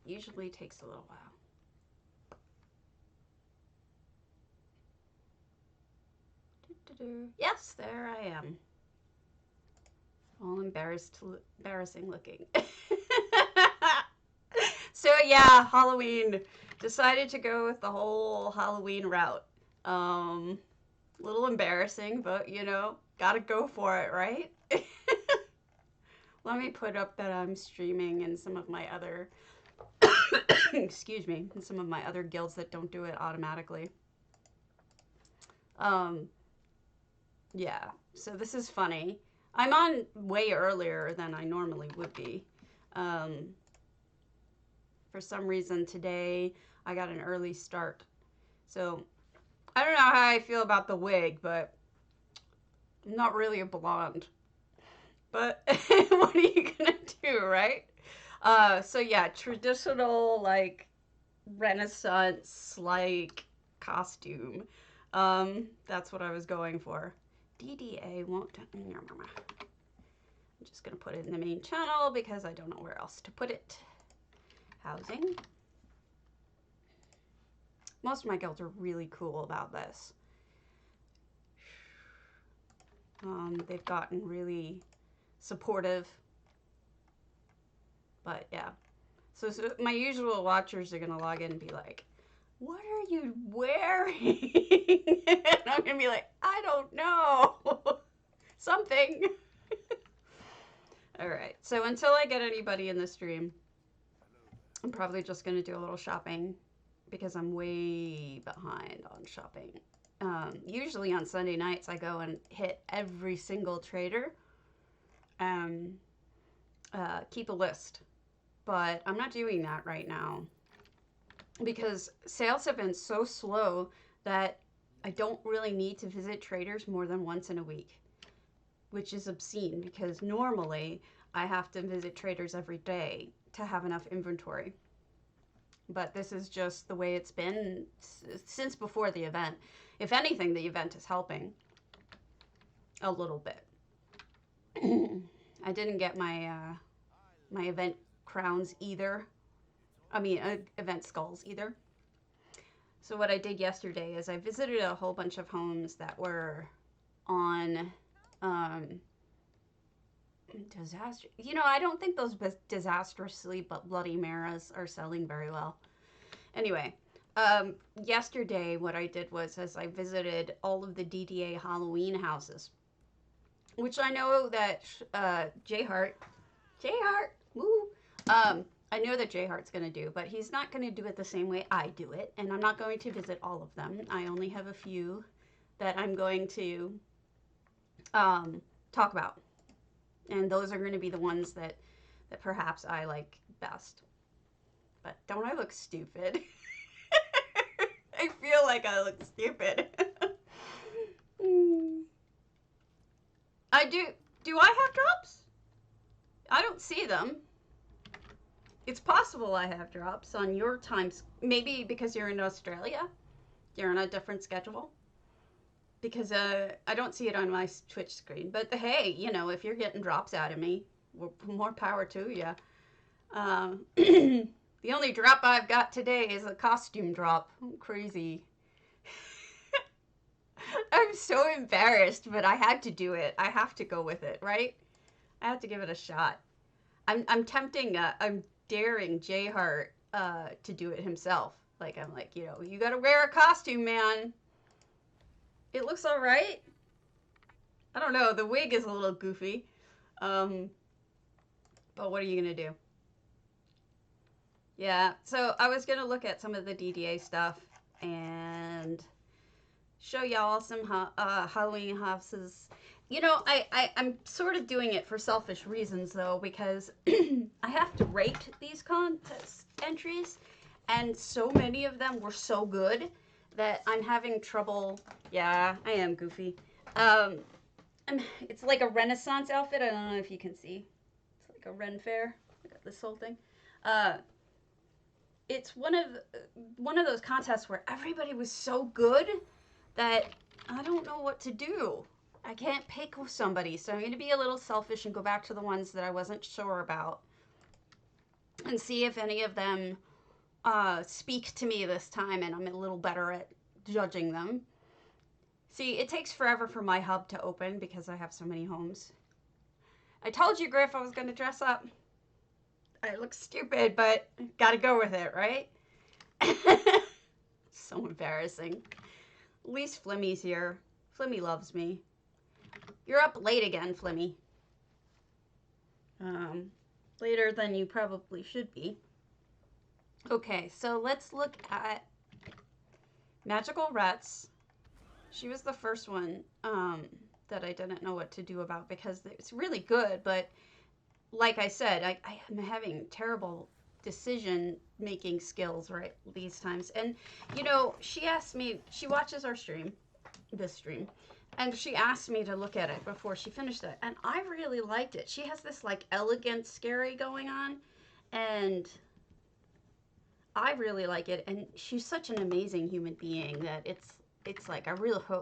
usually takes a little while. Yes, there I am. All embarrassing looking. So yeah, Halloween. Decided to go with the whole Halloween route. A little embarrassing, but you know, gotta go for it, right? Let me put up that I'm streaming in some of my other, excuse me, in some of my other guilds that don't do it automatically. Um, yeah, so this is funny. I'm on way earlier than I normally would be. Um, for some reason today, I got an early start. So I don't know how I feel about the wig, but I'm not really a blonde. But what are you gonna do, right? So yeah, traditional like Renaissance like costume. That's what I was going for. DDA won't. I'm just gonna put it in the main channel because I don't know where else to put it. Housing. Most of my guilds are really cool about this. They've gotten really supportive. But yeah. So my usual watchers are gonna log in and be like, "What are you wearing?" And I'm gonna be like, "I don't know." Something. All right. So until I get anybody in the stream, I'm probably just gonna do a little shopping because I'm way behind on shopping. Usually on Sunday nights, I go and hit every single trader and keep a list. But I'm not doing that right now because sales have been so slow that I don't really need to visit traders more than once in a week, which is obscene because normally I have to visit traders every day to have enough inventory. But this is just the way it's been since before the event. If anything, the event is helping a little bit. I didn't get my my event crowns either. I mean, event skulls either. So what I did yesterday is I visited a whole bunch of homes that were on disaster. You know, I don't think those disastrously but Bloody Maras are selling very well. Anyway, yesterday what I did was as I visited all of the DDA Halloween houses, which I know that J Hart, woo, I know that J Hart's gonna do, but he's not gonna do it the same way I do it, and I'm not going to visit all of them. I only have a few that I'm going to talk about, and those are going to be the ones that perhaps I like best. But don't I look stupid? I feel like I look stupid. I do. Do I have drops? I don't see them. It's possible I have drops on your times. Maybe because you're in Australia. You're on a different schedule. Because I don't see it on my Twitch screen. But hey, you know, if you're getting drops out of me, more power to you. The only drop I've got today is a costume drop. I'm crazy. I'm so embarrassed, but I had to do it. I have to go with it, right? I have to give it a shot. I'm tempting. I'm daring J Hart to do it himself. Like I'm like, you know, you gotta wear a costume, man. It looks all right. I don't know. The wig is a little goofy. But what are you gonna do? Yeah. So I was gonna look at some of the DDA stuff and show y'all some Halloween houses. You know, I'm sort of doing it for selfish reasons, though, because I have to rate these contest entries, and so many of them were so good that I'm having trouble. Yeah, I am goofy. It's like a Renaissance outfit. I don't know if you can see. It's like a Ren Fair. Look at this whole thing. It's one of those contests where everybody was so good that I don't know what to do. I can't pick with somebody, so I'm going to be a little selfish and go back to the ones that I wasn't sure about. and see if any of them speak to me this time, and I'm a little better at judging them. See, it takes forever for my hub to open because I have so many homes. I told you, Griff, I was going to dress up. I look stupid, but gotta go with it, right? So embarrassing. At least Flimmy's here. Flimmy loves me. You're up late again, Flimmy. Later than you probably should be. Okay, so let's look at Magical Rats. She was the first one that I didn't know what to do about because it's really good, but like I said, I am having terrible decision-making skills right these times. And, you know, she asked me, she watches our stream, this stream, and she asked me to look at it before she finished it, and I really liked it. She has this, like, elegant scary going on, and I really like it, and she's such an amazing human being that it's like I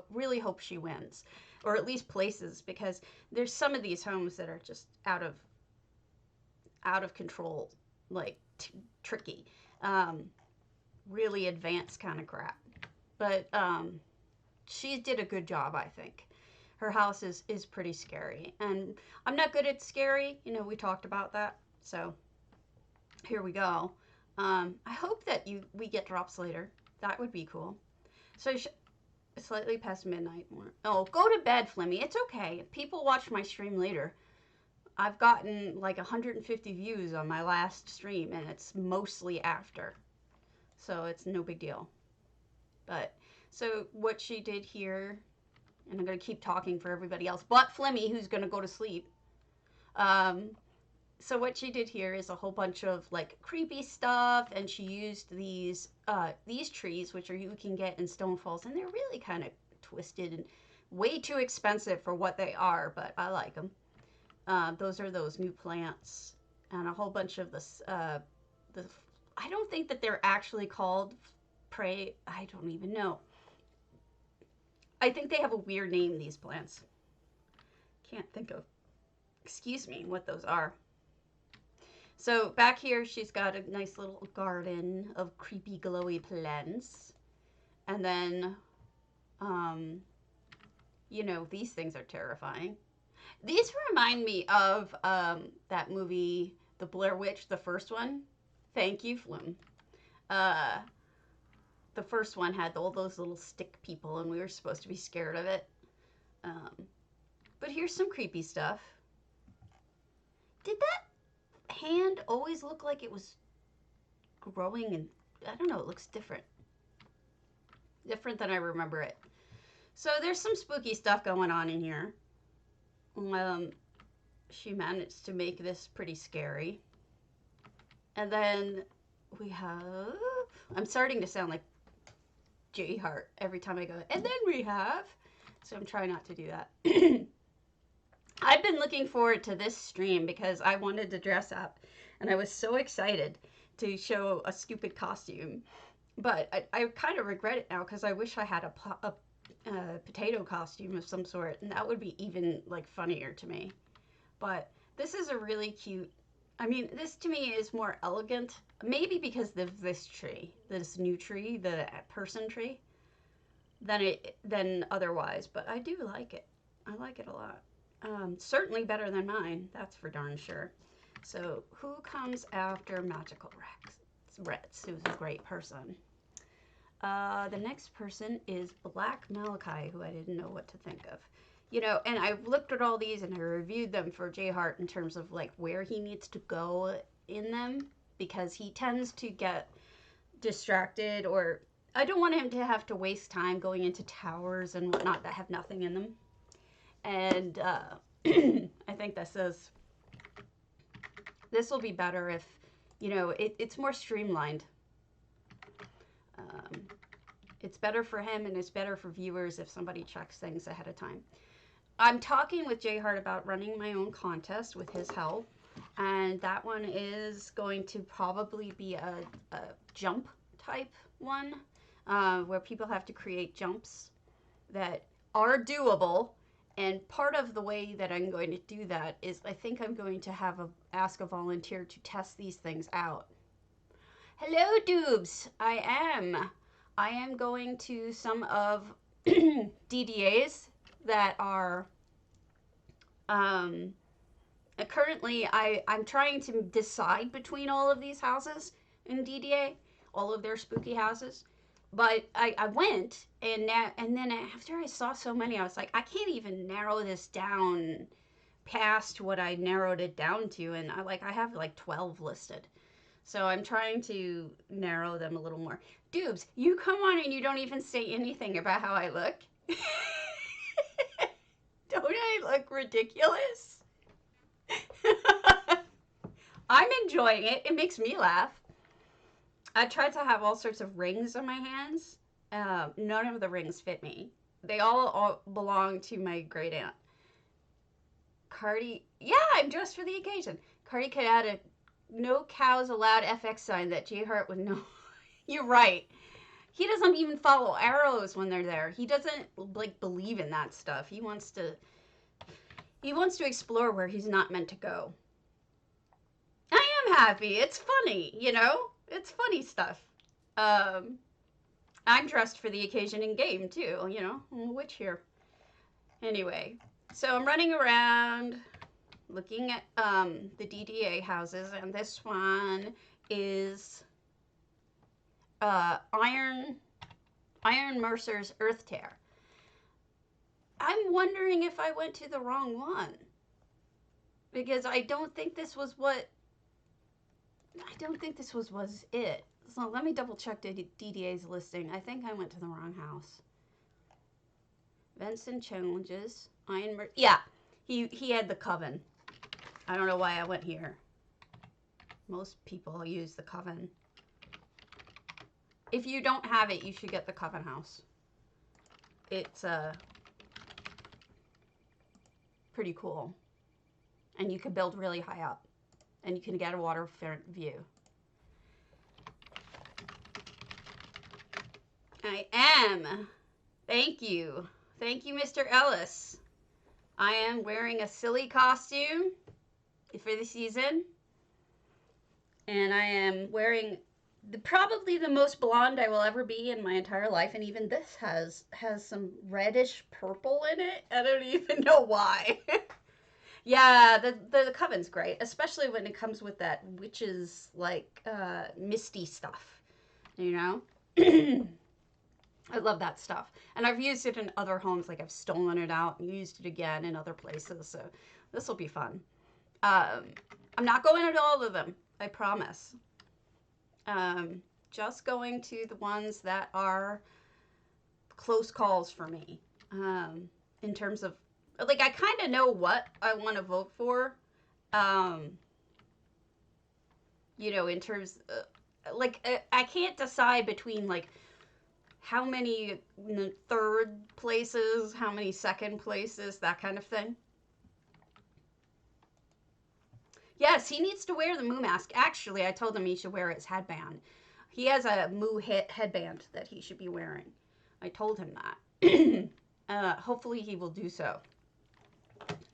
really hope she wins, or at least places, because there's some of these homes that are just out of control, like tricky, really advanced kind of crap. But she did a good job, I think. Her house is pretty scary, and I'm not good at scary. You know, we talked about that, so here we go. I hope that we get drops later. That would be cool. So slightly past midnight. Oh, go to bed, Flimmy. It's okay. People watch my stream later. I've gotten like 150 views on my last stream, and it's mostly after. So it's no big deal. But, so what she did here, and I'm going to keep talking for everybody else, but Flimmy, who's going to go to sleep. So what she did here is a whole bunch of like creepy stuff, and she used these trees, which you can get in Stone Falls, and they're really kind of twisted and way too expensive for what they are, but I like them. Those are those new plants, and a whole bunch of this. I don't think that they're actually called prey. I don't even know. I think they have a weird name, these plants. Can't think of, excuse me, what those are. So back here, she's got a nice little garden of creepy glowy plants. And then, you know, these things are terrifying. These remind me of that movie, The Blair Witch, the first one. Thank you, Flim. The first one had all those little stick people, and we were supposed to be scared of it. But here's some creepy stuff. Did that hand always look like it was growing? And I don't know, it looks different. Different than I remember it. So there's some spooky stuff going on in here. She managed to make this pretty scary. And then we have, I'm starting to sound like J Hart every time I go, and then we have, so I'm trying not to do that. I've been looking forward to this stream because I wanted to dress up, and I was so excited to show a stupid costume. But I kind of regret it now because I wish I had a potato costume of some sort, and that would be even like funnier to me. But this is a really cute, I mean, this to me is more elegant, maybe because of this tree, this new tree, the person tree, than otherwise. But I do like it. I like it a lot. Certainly better than mine, that's for darn sure. So who comes after Magical Rex, who's a great person? The next person is Black Malachi, who I didn't know what to think of. You know, and I looked at all these and I reviewed them for J Hart in terms of like where he needs to go in them, because he tends to get distracted, or I don't want him to have to waste time going into towers and whatnot that have nothing in them. And I think this will be better if, you know, it's more streamlined. It's better for him, and it's better for viewers if somebody checks things ahead of time. I'm talking with J Hart about running my own contest with his help, and that one is going to probably be a jump type one, where people have to create jumps that are doable And part of the way that I'm going to do that is I think I'm going to ask a volunteer to test these things out. Hello, Doobs. I am going to some of DDAs that are currently I'm trying to decide between all of these houses in DDA, all of their spooky houses. But I went and then after I saw so many, I was like, I can't even narrow this down past what I narrowed it down to, and I have like 12 listed. So I'm trying to narrow them a little more. Doobs, you come on and you don't even say anything about how I look. Don't I look ridiculous? I'm enjoying it. It makes me laugh. I tried to have all sorts of rings on my hands. None of the rings fit me. They all belong to my great aunt. Cardi, yeah, I'm dressed for the occasion. Cardi could add a no cows allowed FX sign that J Hart would know. You're right. He doesn't even follow arrows when they're there. He doesn't believe in that stuff. He wants to explore where he's not meant to go. I am happy. It's funny, It's funny stuff. I'm dressed for the occasion in game too, I'm a witch here. Anyway, so I'm running around looking at the DDA houses, and this one is Iron Mercer's Earth Tear. I'm wondering if I went to the wrong one, because I don't think this was it. So let me double check DDA's listing. I think I went to the wrong house. Events and challenges. Yeah, he had the coven. I don't know why I went here. Most people use the coven. If you don't have it, you should get the coven house. It's pretty cool. And you can build really high up. And you can get a waterfront view. I am. Thank you. Thank you, Mr. Ellis. I am wearing a silly costume for the season. And I am wearing probably the most blonde I will ever be in my entire life. And even this has some reddish purple in it. I don't even know why. Yeah, the coven's great, especially when it comes with that witch's misty stuff, I love that stuff. And I've used it in other homes, I've stolen it out and used it again in other places, so this will be fun. I'm not going into all of them, I promise. Just going to the ones that are close calls for me, in terms of I kind of know what I want to vote for, in terms I can't decide between how many third places, how many second places, that kind of thing. Yes, he needs to wear the Moo mask. Actually, I told him he should wear his headband. He has a Moo headband that he should be wearing. I told him that. Hopefully he will do so.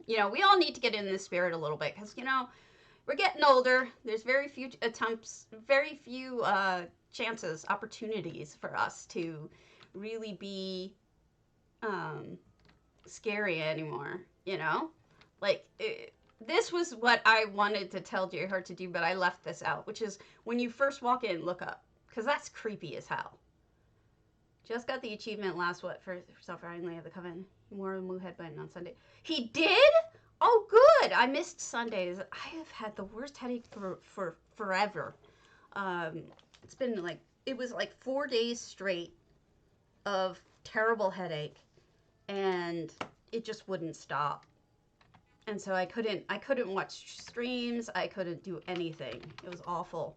We all need to get in the spirit a little bit because, we're getting older. There's very few attempts, very few chances, opportunities for us to really be scary anymore, this was what I wanted to tell J Hart to do, but I left this out, which is when you first walk in, look up, because that's creepy as hell. Just got the achievement last for self-riding of the coven. More of a Moo headband on Sunday. He did? Oh, good. I missed Sundays. I have had the worst headache for forever. It's been it was 4 days straight of terrible headache, and it just wouldn't stop. And so I couldn't watch streams. I couldn't do anything. It was awful.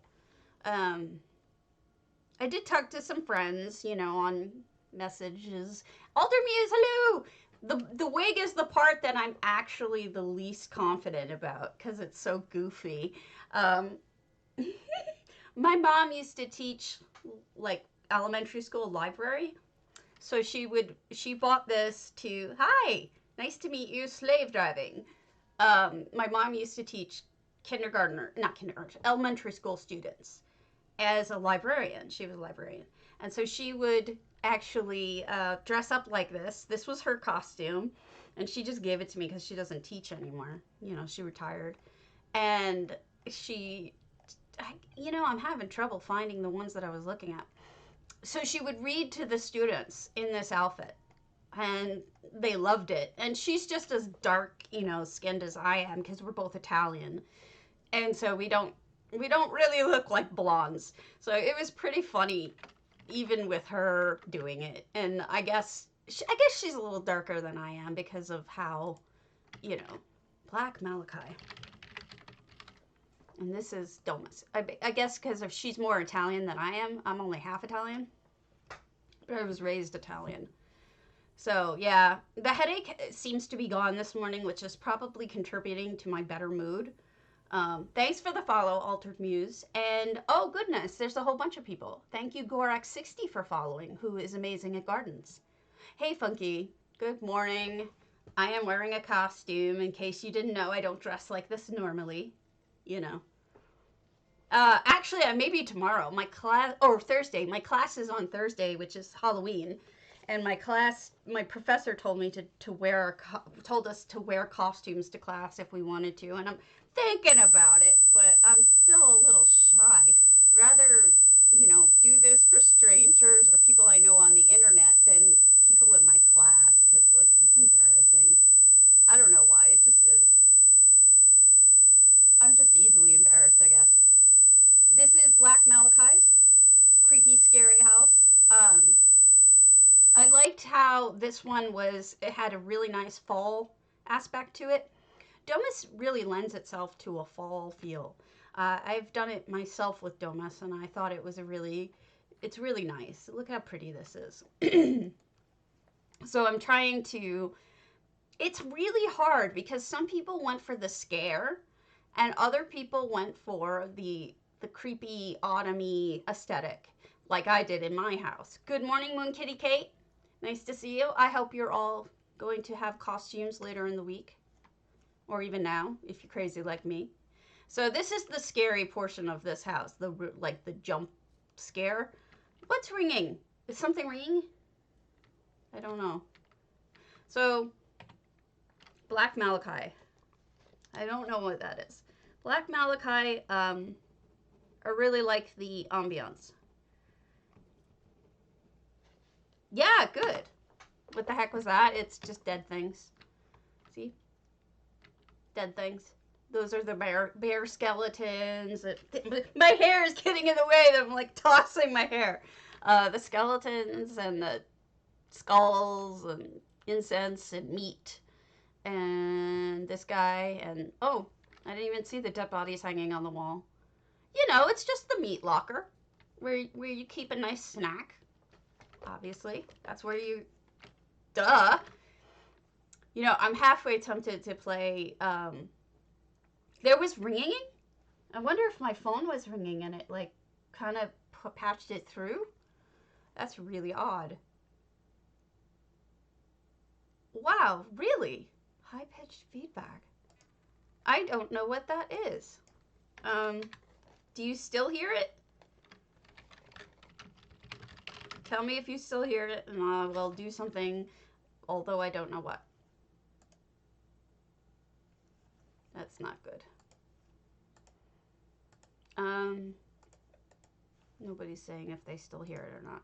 I did talk to some friends, on messages. Aldermuse, hello! The wig is the part that I'm actually the least confident about because it's so goofy. My mom used to teach elementary school library. So she bought this hi! Nice to meet you. Slave driving. My mom used to teach not kindergarten, elementary school students as a librarian. She was a librarian. And so she would actually dress up like this. This was her costume. And she just gave it to me because she doesn't teach anymore. You know, she retired. And she, I'm having trouble finding the ones that I was looking at. So she would read to the students in this outfit. And they loved it. And she's just as dark, skinned as I am because we're both Italian. And so we don't really look like blondes. So it was pretty funny, even with her doing it. And I guess she's a little darker than I am because of how, black Malachi. And this is Domus. I guess because if she's more Italian than I am, I'm only half Italian. But I was raised Italian. So yeah, the headache seems to be gone this morning, which is probably contributing to my better mood. Thanks for the follow, Altered Muse. And oh goodness, there's a whole bunch of people. Thank you, Gorax60, for following, who is amazing at gardens. Hey, Funky. Good morning. I am wearing a costume. In case you didn't know, I don't dress like this normally. You know. Actually, maybe tomorrow. My class, or Thursday. My class is on Thursday, which is Halloween. And my professor told me told us to wear costumes to class if we wanted to. And I'm thinking about it, but I'm still a little shy. Rather, do this for strangers or people I know on the internet than people in my class, because, like, that's embarrassing. I don't know why. It just is. I'm just easily embarrassed, I guess. This is Black Malachi's. It's a creepy, scary house. I liked how this one it had a really nice fall aspect to it. Domus really lends itself to a fall feel. I've done it myself with Domus, and I thought it's really nice. Look how pretty this is. So I'm trying to, it's really hard because some people went for the scare, and other people went for the creepy autumny aesthetic, like I did in my house. Good morning, Moon Kitty Kate. Nice to see you. I hope you're all going to have costumes later in the week, or even now, if you're crazy like me. So this is the scary portion of this house, the jump scare. What's ringing? Is something ringing? I don't know. So, Black Malachi. I don't know what that is. Black Malachi, I really like the ambiance. Yeah, good. What the heck was that? It's just dead things. See? Dead things. Those are the bear skeletons. My hair is getting in the way. I'm like tossing my hair. The skeletons and the skulls and incense and meat. And this guy. And oh, I didn't even see the dead bodies hanging on the wall. It's just the meat locker where you keep a nice snack. Obviously, that's where duh. I'm halfway tempted to play, there was ringing. I wonder if my phone was ringing and it, like, kind of patched it through. That's really odd. Wow, really? High-pitched feedback. I don't know what that is. Do you still hear it? Tell me if you still hear it, and I will do something, although I don't know what. That's not good. Nobody's saying if they still hear it or not.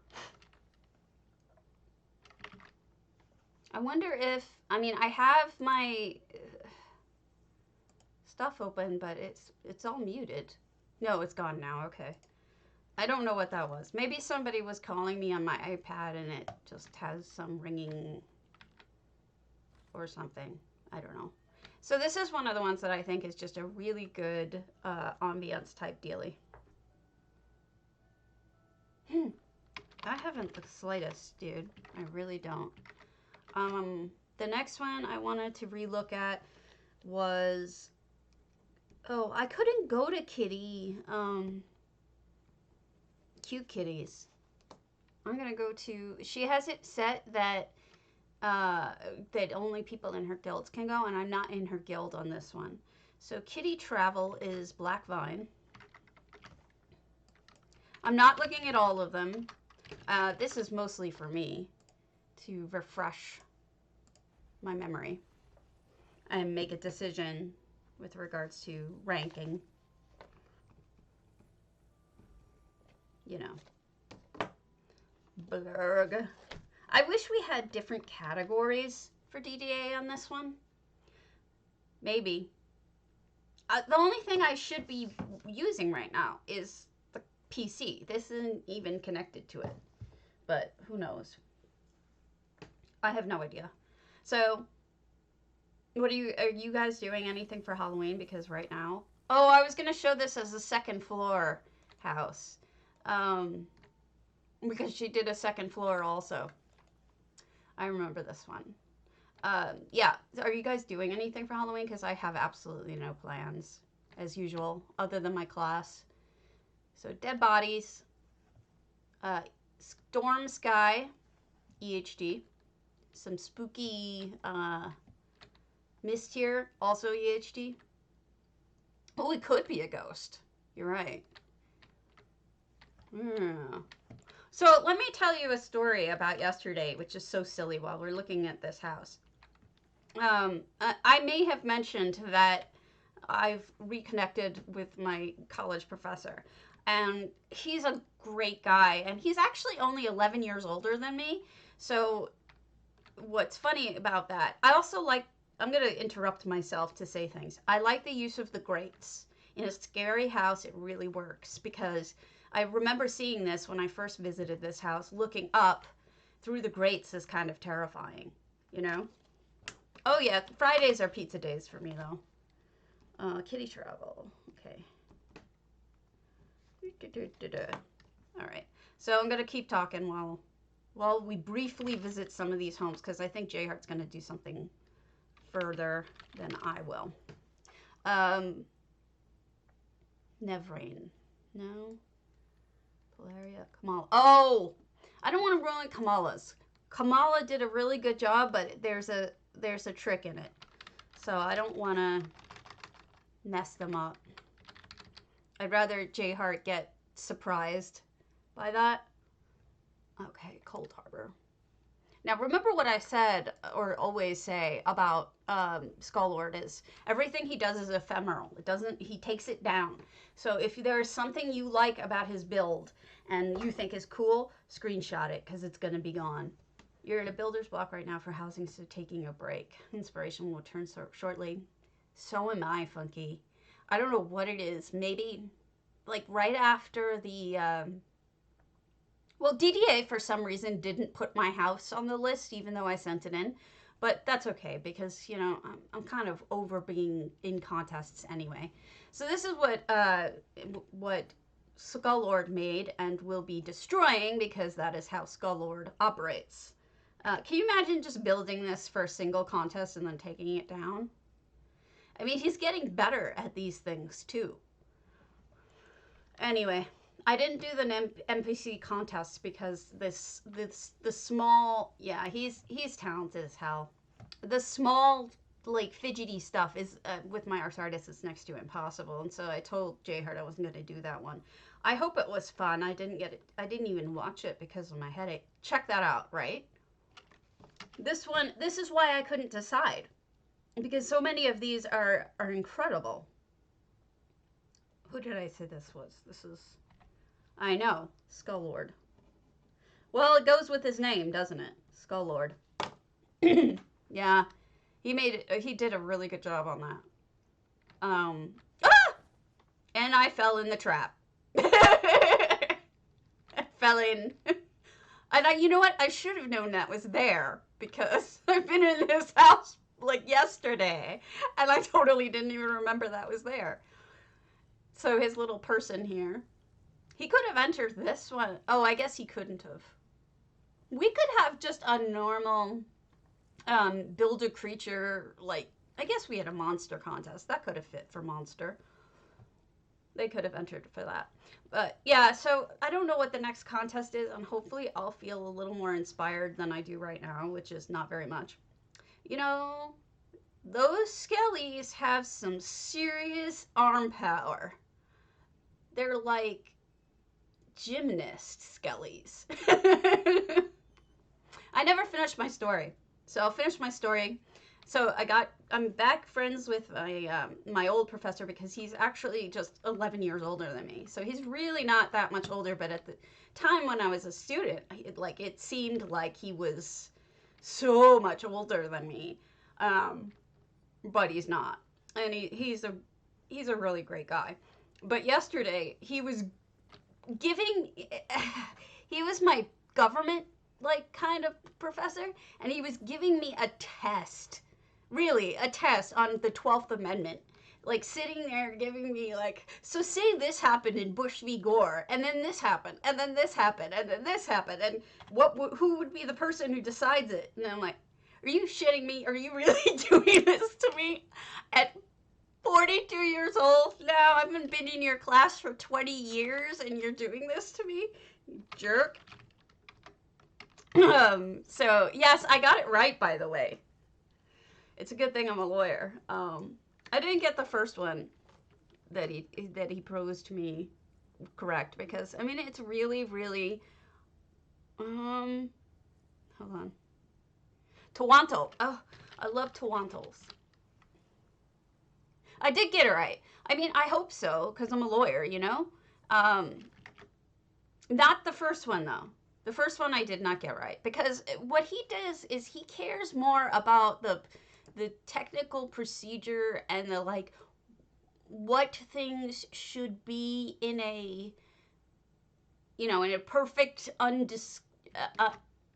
I wonder if, I have my stuff open, but it's all muted. No, it's gone now. Okay. I don't know what that was. Maybe somebody was calling me on my iPad and it just has some ringing or something. I don't know. So this is one of the ones that I think is just a really good ambience type dealie. I haven't the slightest, dude. I really don't. The next one I wanted to relook at was, oh, I couldn't go to Kitty. Cute Kitties. I'm gonna go to, she has it set that that only people in her guilds can go, and I'm not in her guild on this one. So Kitty Travel is Black Vine. I'm not looking at all of them. This is mostly for me to refresh my memory and make a decision with regards to ranking. You know. Blurg. I wish we had different categories for DDA on this one. Maybe. The only thing I should be using right now is the PC. This isn't even connected to it. But who knows? I have no idea. So, are you guys doing anything for Halloween? Because right now... Oh, I was going to show this as a second floor house. Because she did a second floor also. I remember this one. Yeah. Are you guys doing anything for Halloween? Because I have absolutely no plans, as usual, other than my class. So, Dead Bodies. Storm Sky. EHD. Some spooky mist here. Also EHD. Oh, it could be a ghost. You're right. Yeah. So let me tell you a story about yesterday, which is so silly while we're looking at this house. I may have mentioned that I've reconnected with my college professor, and he's a great guy, and he's actually only 11 years older than me. So what's funny about that, I also like, I'm going to interrupt myself to say things. I like the use of the grates. In a scary house, it really works, because I remember seeing this when I first visited this house. Looking up through the grates is kind of terrifying, you know? Oh, yeah. Fridays are pizza days for me, though. Kitty Travel. Okay. All right. So I'm going to keep talking while we briefly visit some of these homes, because I think J Heart's going to do something further than I will. Nevrain. No. Polaria, Kamala. Oh, I don't want to ruin Kamala's. Kamala did a really good job, but there's a trick in it, so I don't want to mess them up. I'd rather J Heart get surprised by that. Okay, Cold Harbor. Now remember what I said, or always say, about Skullord is everything he does is ephemeral. He takes it down. So if there's something you like about his build and you think is cool, screenshot it, because it's going to be gone. You're in a builder's block right now for housing, so taking a break. Inspiration will return shortly. So am I, Funky. I don't know what it is. Maybe like right after the... Well, DDA, for some reason, didn't put my house on the list, even though I sent it in. But that's okay, because, you know, I'm kind of over being in contests anyway. So this is what Skullord made and will be destroying, because that is how Skullord operates. Can you imagine just building this for a single contest and then taking it down? I mean, he's getting better at these things, too. Anyway... I didn't do the NPC contests because the small, yeah, he's talented as hell. The small, like, fidgety stuff is, with my arthritis, it's next to impossible. And so I told J Heart I wasn't going to do that one. I hope it was fun. I didn't even watch it because of my headache. Check that out, right? This is why I couldn't decide. Because so many of these are incredible. Who did I say this was? This is... I know, Skullord. Well, it goes with his name, doesn't it? Skullord. Yeah, he did a really good job on that. And I fell in the trap. I fell in. And you know what? I should have known that was there, because I've been in this house like yesterday, and I totally didn't even remember that was there. So his little person here. He could have entered this one. Oh, I guess he couldn't have. We could have just a normal build a creature, like, I guess we had a monster contest. That could have fit for monster. They could have entered for that. But yeah, so I don't know what the next contest is, and hopefully I'll feel a little more inspired than I do right now, which is not very much. You know, those skellies have some serious arm power. They're like gymnast skellies. I never finished my story. So I'll finish my story. So I'm back friends with my old professor because he's actually just 11 years older than me. So he's really not that much older, but at the time when I was a student, it seemed like he was so much older than me. But he's not. And he's a really great guy. But yesterday he was giving he was my government like kind of professor, and he was giving me a test, really a test on the 12th Amendment, like sitting there giving me like, so say this happened in Bush v. Gore, and then this happened, and then this happened, and then this happened, and who would be the person who decides it? And I'm like, are you shitting me? Are you really doing this to me at 42 years old now? I've been in your class for 20 years and you're doing this to me? Jerk. So, yes, I got it right, by the way. It's a good thing I'm a lawyer. I didn't get the first one that he posed to me correct because, I mean, it's really, really, hold on. Toronto. Oh, I love Torontals. I did get it right. I mean, I hope so, because I'm a lawyer, you know? Not the first one, though. The first one I did not get right. Because what he does is he cares more about the technical procedure and the, like, what things should be in a, you know, in a perfect,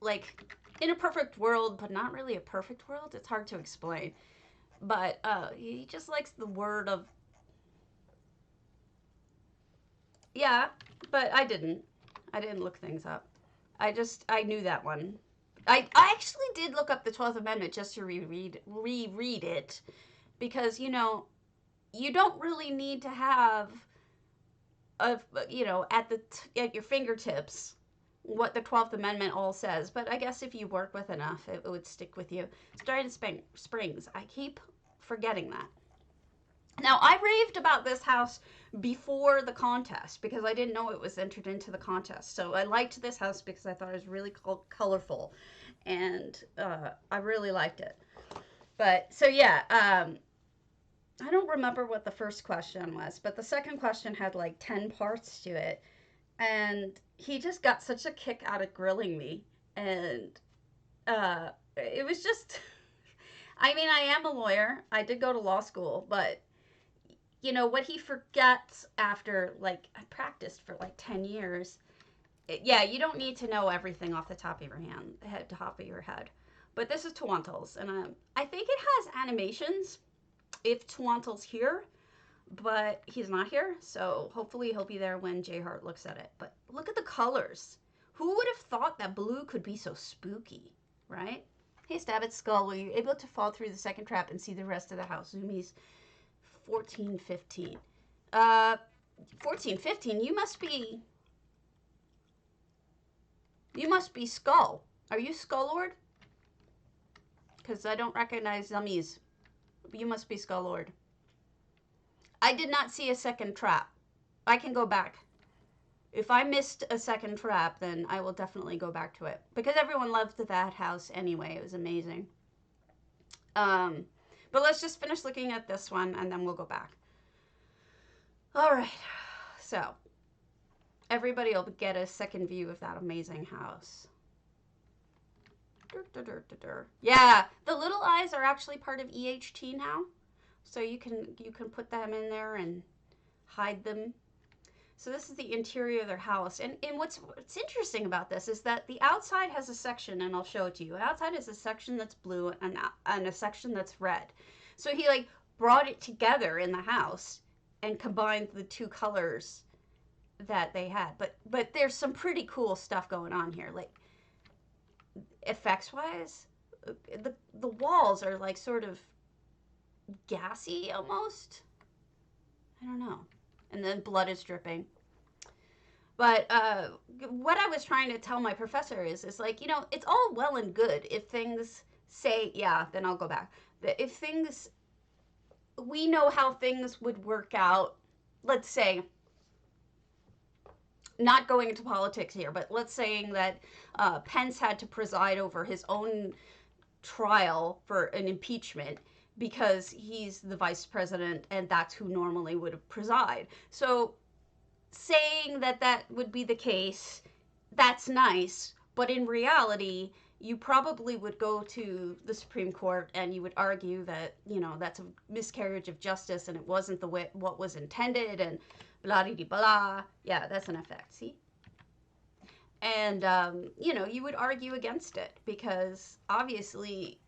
like, in a perfect world, but not really a perfect world. It's hard to explain. But he just likes the word of, yeah, but I didn't look things up. I knew that one. I actually did look up the 12th Amendment just to reread it, because, you know, you don't really need to have you know, at your fingertips what the 12th Amendment all says, but I guess if you work with enough, it would stick with you. Started Springs. I keep forgetting that. Now, I raved about this house before the contest because I didn't know it was entered into the contest. So I liked this house because I thought it was really colorful, and I really liked it. But, so yeah, I don't remember what the first question was, but the second question had like 10 parts to it. And he just got such a kick out of grilling me. And it was just, I mean, I am a lawyer. I did go to law school, but you know, what he forgets after, like, I practiced for like 10 years. Yeah, you don't need to know everything off the top of your top of your head. But this is Tawantles, and I think it has animations if Tawantles here, but he's not here, so hopefully he'll be there when J Hart looks at it. But look at the colors. Who would have thought that blue could be so spooky, right? Hey, Stabbit Skull, were you able to fall through the second trap and see the rest of the house? Zoomies 1415. 1415, you must be Skull. Are you Skull Lord? Because I don't recognize Zummies. You must be Skull Lord. I did not see a second trap. I can go back. If I missed a second trap, then I will definitely go back to it. Because everyone loved that house anyway. It was amazing. But let's just finish looking at this one, and then we'll go back. All right. So, everybody will get a second view of that amazing house. Yeah, the little eyes are actually part of EHT now. So you can put them in there and hide them. So this is the interior of their house. And what's interesting about this is that the outside has a section, and I'll show it to you. Outside is a section that's blue and a section that's red. So he like brought it together in the house and combined the two colors that they had. But there's some pretty cool stuff going on here. Like effects wise, the walls are like sort of gassy almost. I don't know. and then blood is dripping. But what I was trying to tell my professor is like, you know, it's all well and good if things say, yeah, then I'll go back. If things, we know how things would work out, let's say, not going into politics here, but let's saying that Pence had to preside over his own trial for an impeachment because he's the vice president and that's who normally would preside. So saying that that would be the case, that's nice, but in reality, you probably would go to the Supreme Court and you would argue that, you know, that's a miscarriage of justice and it wasn't the way what was intended and blah de blah. Yeah, that's an effect. See? And you know, you would argue against it because obviously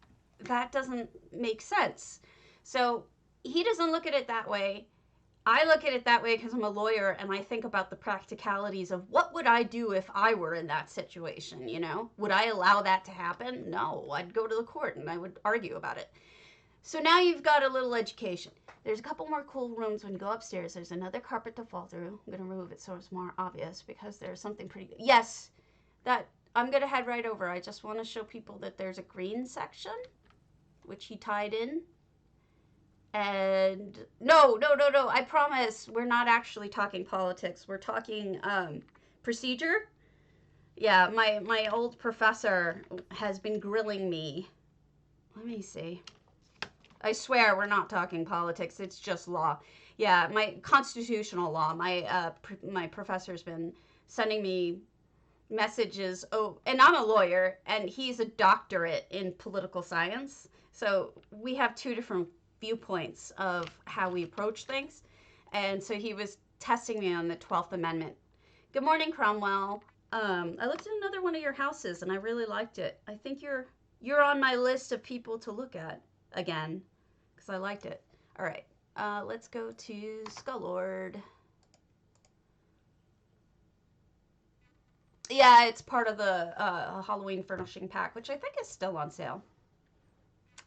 that doesn't make sense. So he doesn't look at it that way. I look at it that way because I'm a lawyer and I think about the practicalities of what would I do if I were in that situation, you know? Would I allow that to happen? No, I'd go to the court and I would argue about it. So now you've got a little education. There's a couple more cool rooms when you go upstairs. There's another carpet to fall through. I'm going to remove it so it's more obvious because there's something pretty good. Yes, that I'm going to head right over. I just want to show people that there's a green section, which he tied in. And no, I promise we're not actually talking politics. We're talking procedure. Yeah, my old professor has been grilling me. Let me see. I swear we're not talking politics. It's just law. Yeah, my constitutional law. My professor's been sending me messages. Oh, and I'm a lawyer, and he's a doctorate in political science. So we have two different viewpoints of how we approach things. And so he was testing me on the 12th Amendment. Good morning, Cromwell. I looked at another one of your houses and I really liked it. I think you're on my list of people to look at again because I liked it. All right, let's go to Skullord. Yeah, it's part of the Halloween furnishing pack, which I think is still on sale.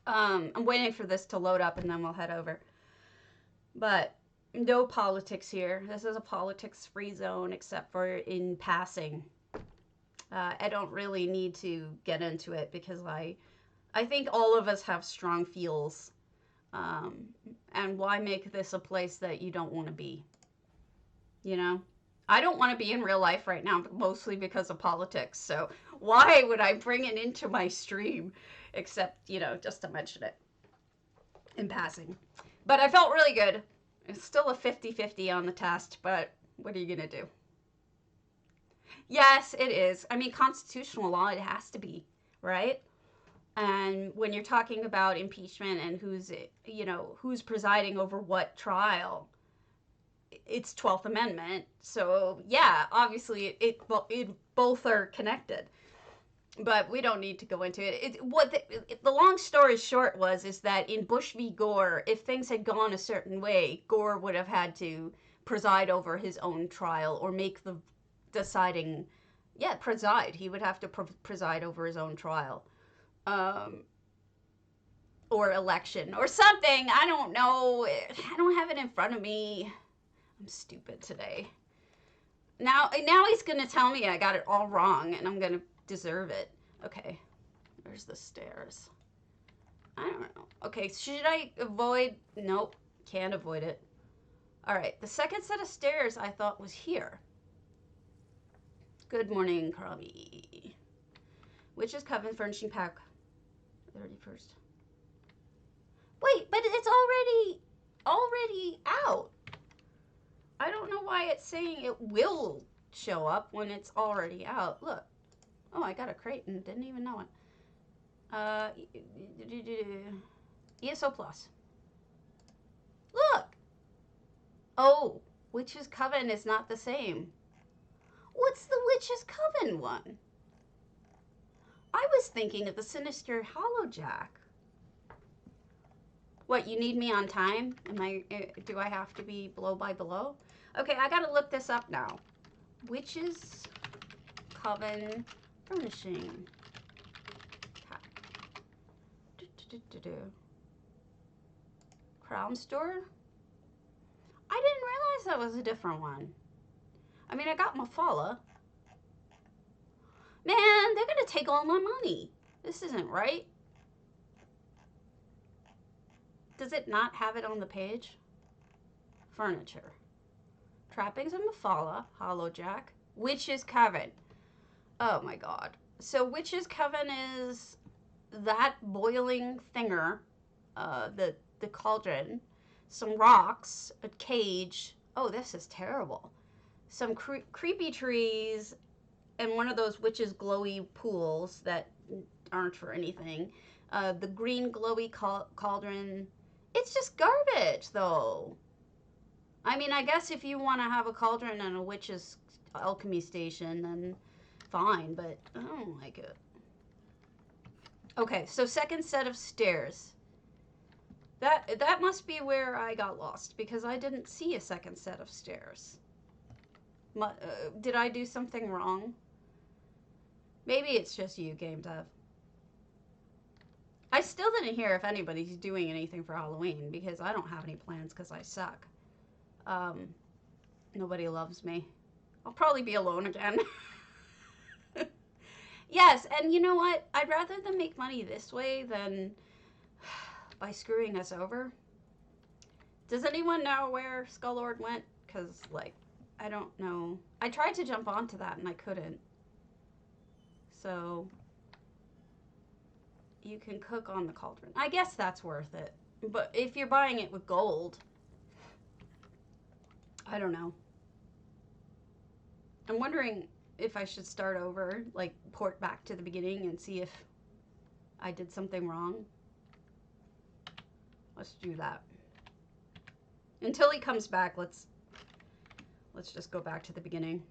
I'm waiting for this to load up and then we'll head over. But no politics here. This is a politics-free zone except for in passing. I don't really need to get into it because I think all of us have strong feels. And why make this a place that you don't want to be? You know? I don't want to be in real life right now, mostly because of politics. So why would I bring it into my stream? Except, you know, just to mention it in passing. But I felt really good. It's still a 50-50 on the test, but what are you going to do? Yes, it is. I mean, constitutional law, it has to be, right? And when you're talking about impeachment and who's presiding over what trial, it's 12th Amendment. So, yeah, obviously it both are connected. But we don't need to go into it. The long story short is that in Bush v. Gore, if things had gone a certain way, Gore would have had to preside over his own trial or make the deciding, preside. He would have to preside over his own trial. Or election or something. I don't know. I don't have it in front of me. I'm stupid today. Now he's going to tell me I got it all wrong and I'm going to deserve it. Okay, there's the stairs. I don't know. Okay, should I avoid? Nope, can't avoid it. All right, the second set of stairs I thought was here. Good morning, Crummy. Witch's Coven Furnishing Pack, 31st. Wait, but it's already out. I don't know why it's saying it will show up when it's already out. Look. Oh, I got a crate and didn't even know it. ESO Plus. Look! Oh, Witch's Coven is not the same. What's the Witch's Coven one? I was thinking of the Sinister Hollowjack. What, you need me on time? Do I have to be blow by blow? Okay, I gotta look this up now. Witch's Coven Furnishing Pack. Crown Store? I didn't realize that was a different one. I mean, I got Mafala. Man, they're gonna take all my money. This isn't right. Does it not have it on the page? Furniture. Trappings of Mafala, Hollow Jack. Witch's Coven. Oh my god. So Witch's Coven is that boiling thinger, the cauldron, some rocks, a cage. Oh, this is terrible. Some creepy trees, and one of those witch's glowy pools that aren't for anything. The green glowy cauldron. It's just garbage, though. I mean, I guess if you want to have a cauldron and a witch's alchemy station, then fine, but I don't like it. Okay, so second set of stairs. That must be where I got lost, because I didn't see a second set of stairs. Did I do something wrong? Maybe it's just you, game dev. I still didn't hear if anybody's doing anything for Halloween, because I don't have any plans because I suck. Nobody loves me. I'll probably be alone again. Yes, and you know what? I'd rather them make money this way than by screwing us over. Does anyone know where Skullord went? Because, like, I don't know. I tried to jump onto that and I couldn't. So, you can cook on the cauldron. I guess that's worth it. But if you're buying it with gold, I don't know. I'm wondering if I should start over, like port back to the beginning and see if I did something wrong. Let's do that. Until he comes back, let's just go back to the beginning.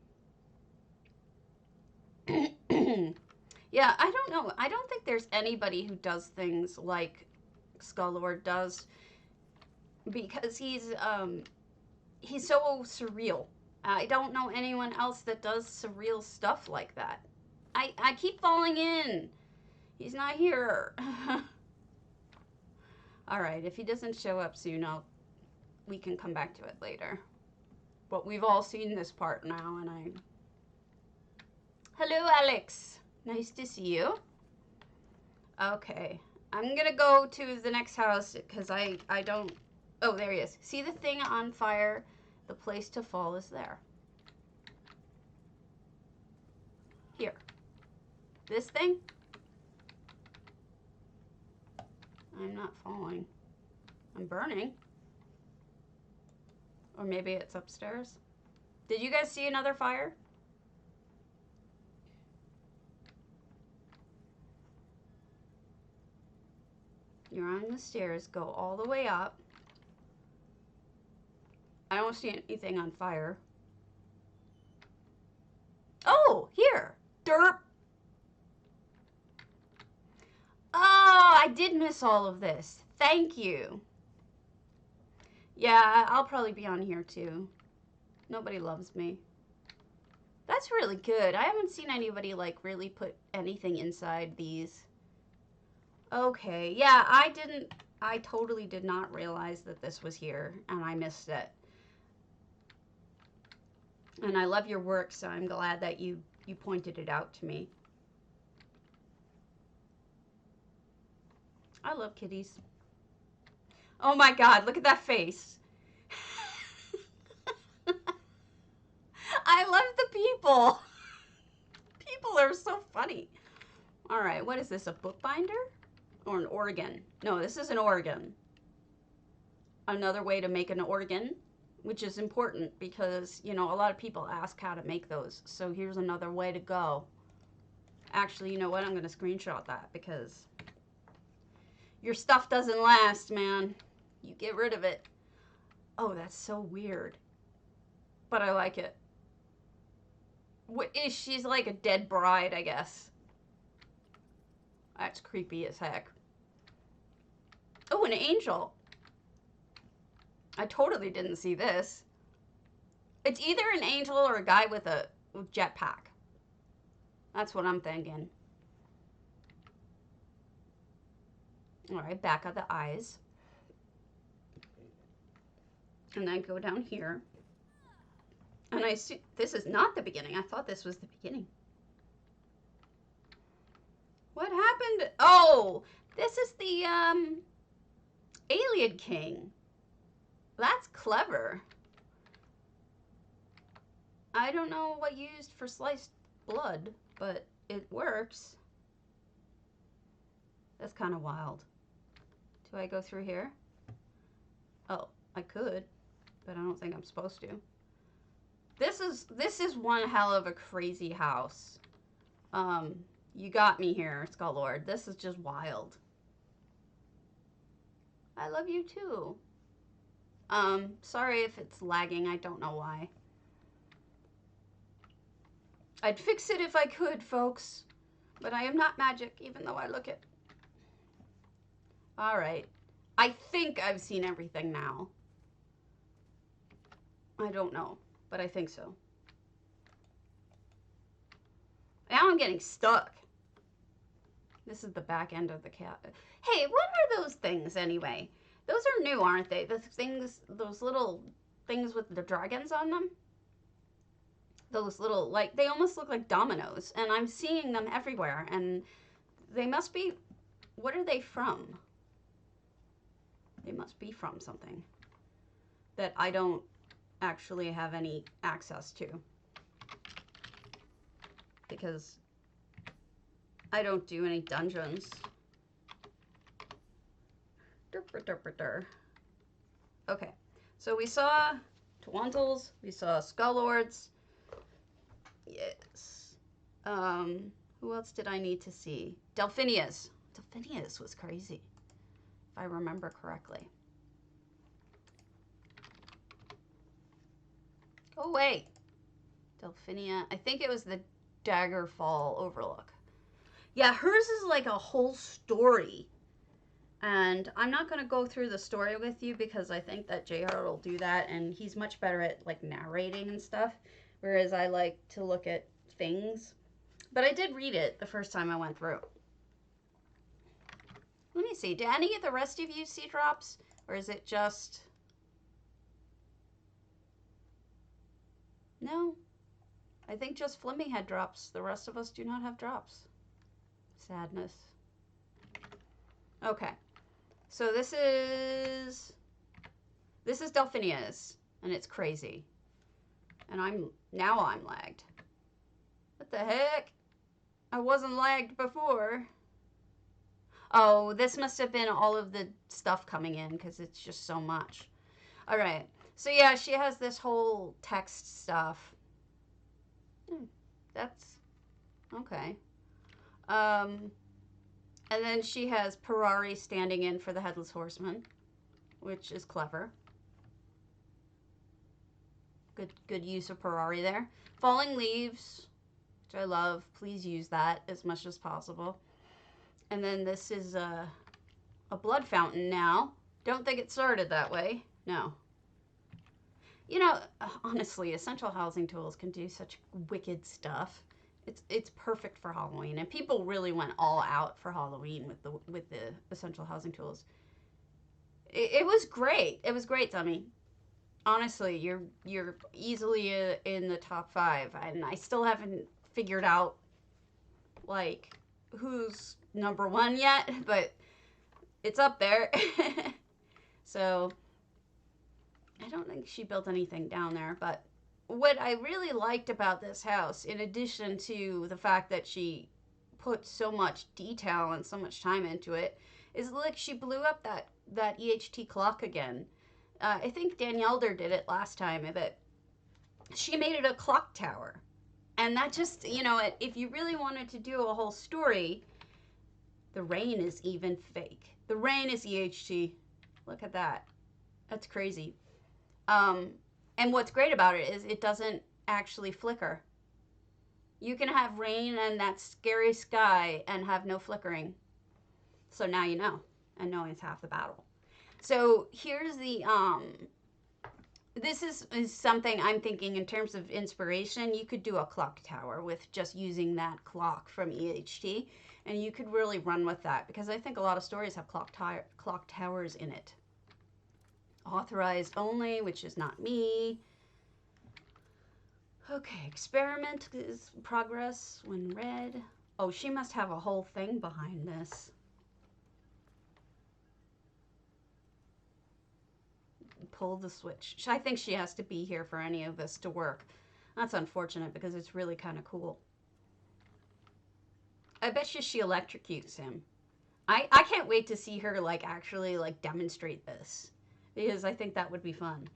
Yeah, I don't know. I don't think there's anybody who does things like Skullord does, because he's so surreal. I don't know anyone else that does surreal stuff like that. I keep falling in. He's not here. All right, if he doesn't show up soon, we can come back to it later. But we've all seen this part now, and Hello, Alex. Nice to see you. Okay, I'm gonna go to the next house because I don't. Oh, there he is. See the thing on fire? The place to fall is there. Here. This thing? I'm not falling. I'm burning. Or maybe it's upstairs. Did you guys see another fire? You're on the stairs. Go all the way up. I don't see anything on fire. Oh, here. Derp. Oh, I did miss all of this. Thank you. Yeah, I'll probably be on here too. Nobody loves me. That's really good. I haven't seen anybody like really put anything inside these. Okay, yeah, I totally did not realize that this was here, and I missed it. And I love your work, so I'm glad that you pointed it out to me. I love kitties. Oh my god, look at that face. I love the people. People are so funny. All right, what is this, a bookbinder? Or an organ? No, this is an organ. Another way to make an organ, which is important because, you know, a lot of people ask how to make those. So here's another way to go. Actually, you know what? I'm going to screenshot that because your stuff doesn't last, man. You get rid of it. Oh, that's so weird. But I like it. She's like a dead bride, I guess. That's creepy as heck. Oh, an angel. I totally didn't see this. It's either an angel or a guy with a jetpack. That's what I'm thinking. All right, back of the eyes. And then go down here. And I see this is not the beginning. I thought this was the beginning. What happened? Oh, this is the Alien King. That's clever. I don't know what you used for sliced blood, but it works. That's kind of wild. Do I go through here? Oh, I could, but I don't think I'm supposed to. This is one hell of a crazy house. You got me here, Skull Lord. This is just wild. I love you too. Sorry if it's lagging. I don't know why. I'd fix it if I could, folks. But I am not magic, even though I look it. Alright. I think I've seen everything now. I don't know, but I think so. Now I'm getting stuck. This is the back end of the cat. Hey, what are those things anyway? Those are new, aren't they? The things, those little things with the dragons on them? Those little, like, they almost look like dominoes. And I'm seeing them everywhere. And they must be, what are they from? They must be from something that I don't actually have any access to. Because I don't do any dungeons. Okay, so we saw Twantles, we saw Skull Lords. Yes. Who else did I need to see? Delphinius. Delphinius was crazy, if I remember correctly. Go away. Delphinia. I think it was the Daggerfall Overlook. Yeah, hers is like a whole story. And I'm not going to go through the story with you because I think that JR will do that. And he's much better at like narrating and stuff. Whereas I like to look at things. But I did read it the first time I went through. Let me see. Did any of the rest of you see drops? Or is it just... No. I think just Flemmy had drops. The rest of us do not have drops. Sadness. Okay. So this is Delphinia's, and it's crazy. And I'm lagged. What the heck? I wasn't lagged before. Oh, this must have been all of the stuff coming in because it's just so much. All right. So yeah, she has this whole text stuff. That's okay. And then she has Parari standing in for the Headless Horseman, which is clever. Good use of Parari there. Falling Leaves, which I love. Please use that as much as possible. And then this is a blood fountain now. Don't think it started that way. No. You know, honestly, Essential Housing Tools can do such wicked stuff. It's perfect for Halloween, and people really went all out for Halloween with the Essential Housing Tools. It was great. It was great, Dummy. Honestly, you're easily in the top 5, and I still haven't figured out like who's number 1 yet, but it's up there. So I don't think she built anything down there, but what I really liked about this house, in addition to the fact that she put so much detail and so much time into it, is like she blew up that EHT clock again. I think Danielder did it last time, but she made it a clock tower. And that just, you know, if you really wanted to do a whole story, the rain is even fake. The rain is EHT. Look at that. That's crazy. And what's great about it is it doesn't actually flicker. You can have rain and that scary sky and have no flickering. So now you know, and knowing's half the battle. So here's the, this is something I'm thinking in terms of inspiration. You could do a clock tower with just using that clock from EHT, and you could really run with that because I think a lot of stories have clock towers in it. Authorized only, which is not me. Okay, experiment is progress when read. Oh, she must have a whole thing behind this. Pull the switch. I think she has to be here for any of this to work. That's unfortunate because it's really kind of cool. I bet you she electrocutes him. I can't wait to see her like actually like demonstrate this because I think that would be fun.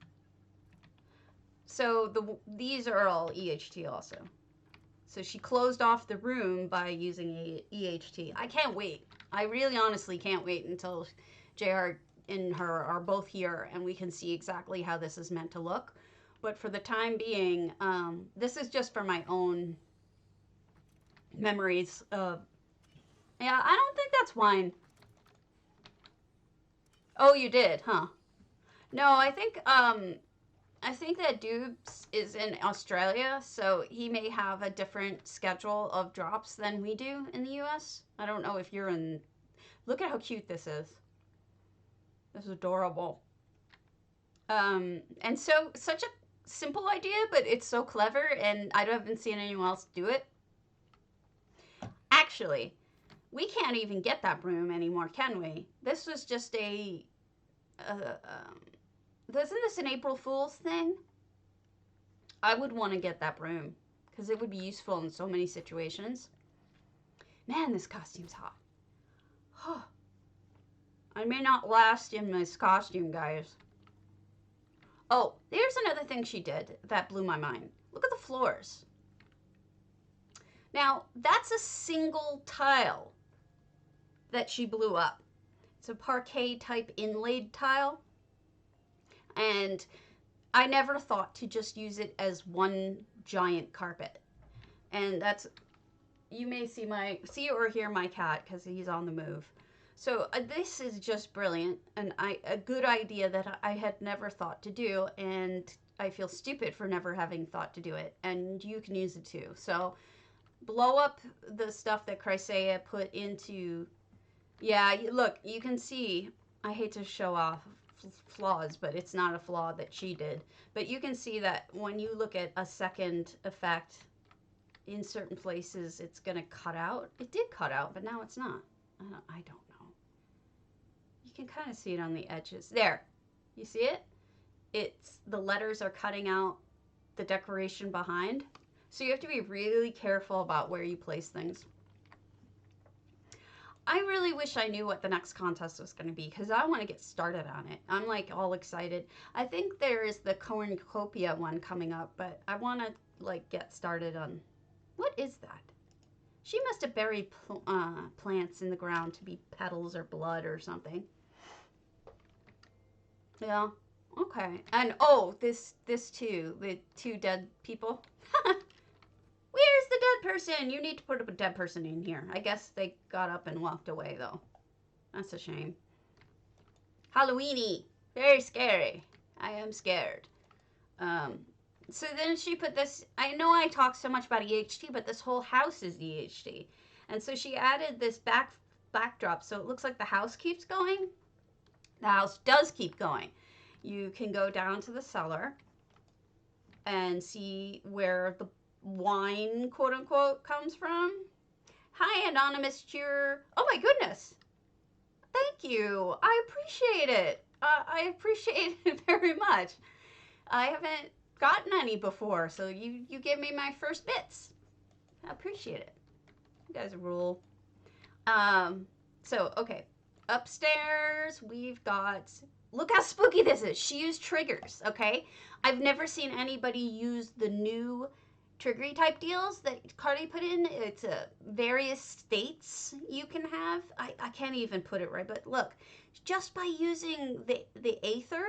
So these are all EHT also. So she closed off the room by using EHT. I can't wait. I really honestly can't wait until JR and her are both here and we can see exactly how this is meant to look. But for the time being, this is just for my own memories of. Yeah, I don't think that's wine. Oh, you did, huh? No, I think that Dubes is in Australia, so he may have a different schedule of drops than we do in the US. I don't know if you're in. Look at how cute this is. This is adorable. And so such a simple idea, but it's so clever, and I haven't seen anyone else do it. Actually, we can't even get that broom anymore, can we? This was just a. Isn't this an April Fool's thing? I would want to get that broom because it would be useful in so many situations. Man, this costume's hot. Huh. I may not last in this costume, guys. Oh, here's another thing she did that blew my mind. Look at the floors. Now, that's a single tile that she blew up. It's a parquet type inlaid tile. And I never thought to just use it as one giant carpet. And that's, you may see or hear my cat because he's on the move. So this is just brilliant and a good idea that I had never thought to do, and I feel stupid for never having thought to do it, and you can use it too. So blow up the stuff that Chrysaea put into, yeah, look, you can see, I hate to show off flaws, but it's not a flaw that she did. But you can see that when you look at a second effect, in certain places it's going to cut out. It did cut out, but now it's not. I don't know. You can kind of see it on the edges. There. You see it? It's the letters are cutting out the decoration behind. So you have to be really careful about where you place things. I really wish I knew what the next contest was going to be because I want to get started on it. I'm like all excited. I think there is the cornucopia one coming up, but I want to like get started on, what is that? She must have buried plants in the ground to be petals or blood or something. Yeah. Okay. And oh, this too, the two dead people. Where's the dead person? You need to put a dead person in here. I guess they got up and walked away though. That's a shame. Halloweeny. Very scary. I am scared. So then she put this, I know I talk so much about EHT, but this whole house is EHT. And so she added this backdrop so it looks like the house keeps going. The house does keep going. You can go down to the cellar and see where the wine, quote unquote, comes from. Hi, anonymous cheerer. Oh my goodness. Thank you. I appreciate it. I appreciate it very much. I haven't gotten any before, so you gave me my first bits. I appreciate it. You guys rule. So, okay. Upstairs, we've got, look how spooky this is. She used triggers, okay? I've never seen anybody use the new triggery type deals that Cardi put in. It's various states you can have. I can't even put it right, but look, just by using the aether,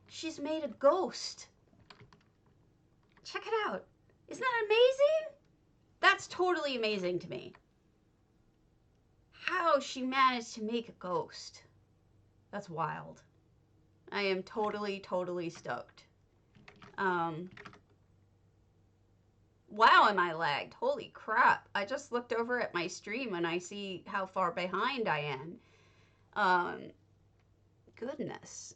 she's made a ghost. Check it out. Isn't that amazing? That's totally amazing to me. How she managed to make a ghost. That's wild. I am totally, totally stoked. Wow, am I lagged? Holy crap. I just looked over at my stream and I see how far behind I am. Goodness.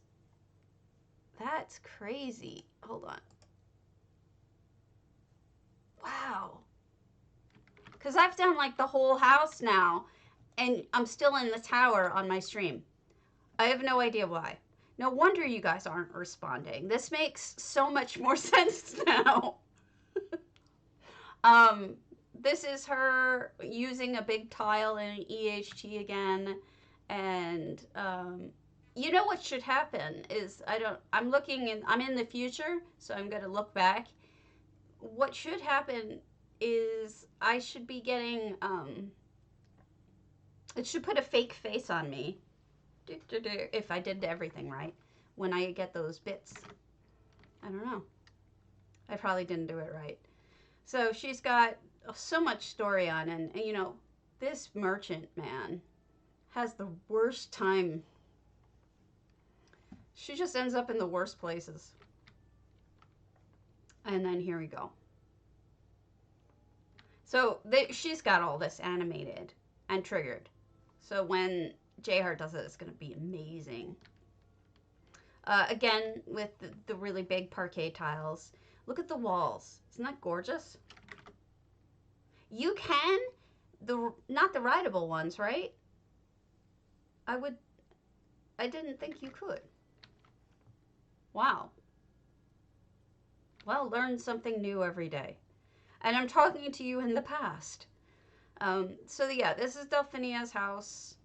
That's crazy. Hold on. Wow. Because I've done like the whole house now, and I'm still in the tower on my stream. I have no idea why. No wonder you guys aren't responding. This makes so much more sense now. um, this is her using a big tile in an EHT again, and you know what should happen is I'm in the future, so I'm going to look back. What should happen is I should be getting it should put a fake face on me if I did everything right when I get those bits. I don't know. I probably didn't do it right. So she's got so much story on, and you know, this merchant man has the worst time. She just ends up in the worst places. And then here we go. So she's got all this animated and triggered. So when Jhart does it, it's going to be amazing. Again, with the really big parquet tiles. Look at the walls. Isn't that gorgeous? You can, not the rideable ones, right? I didn't think you could. Wow. Well, learn something new every day. And I'm talking to you in the past. So yeah, this is Delphinia's house.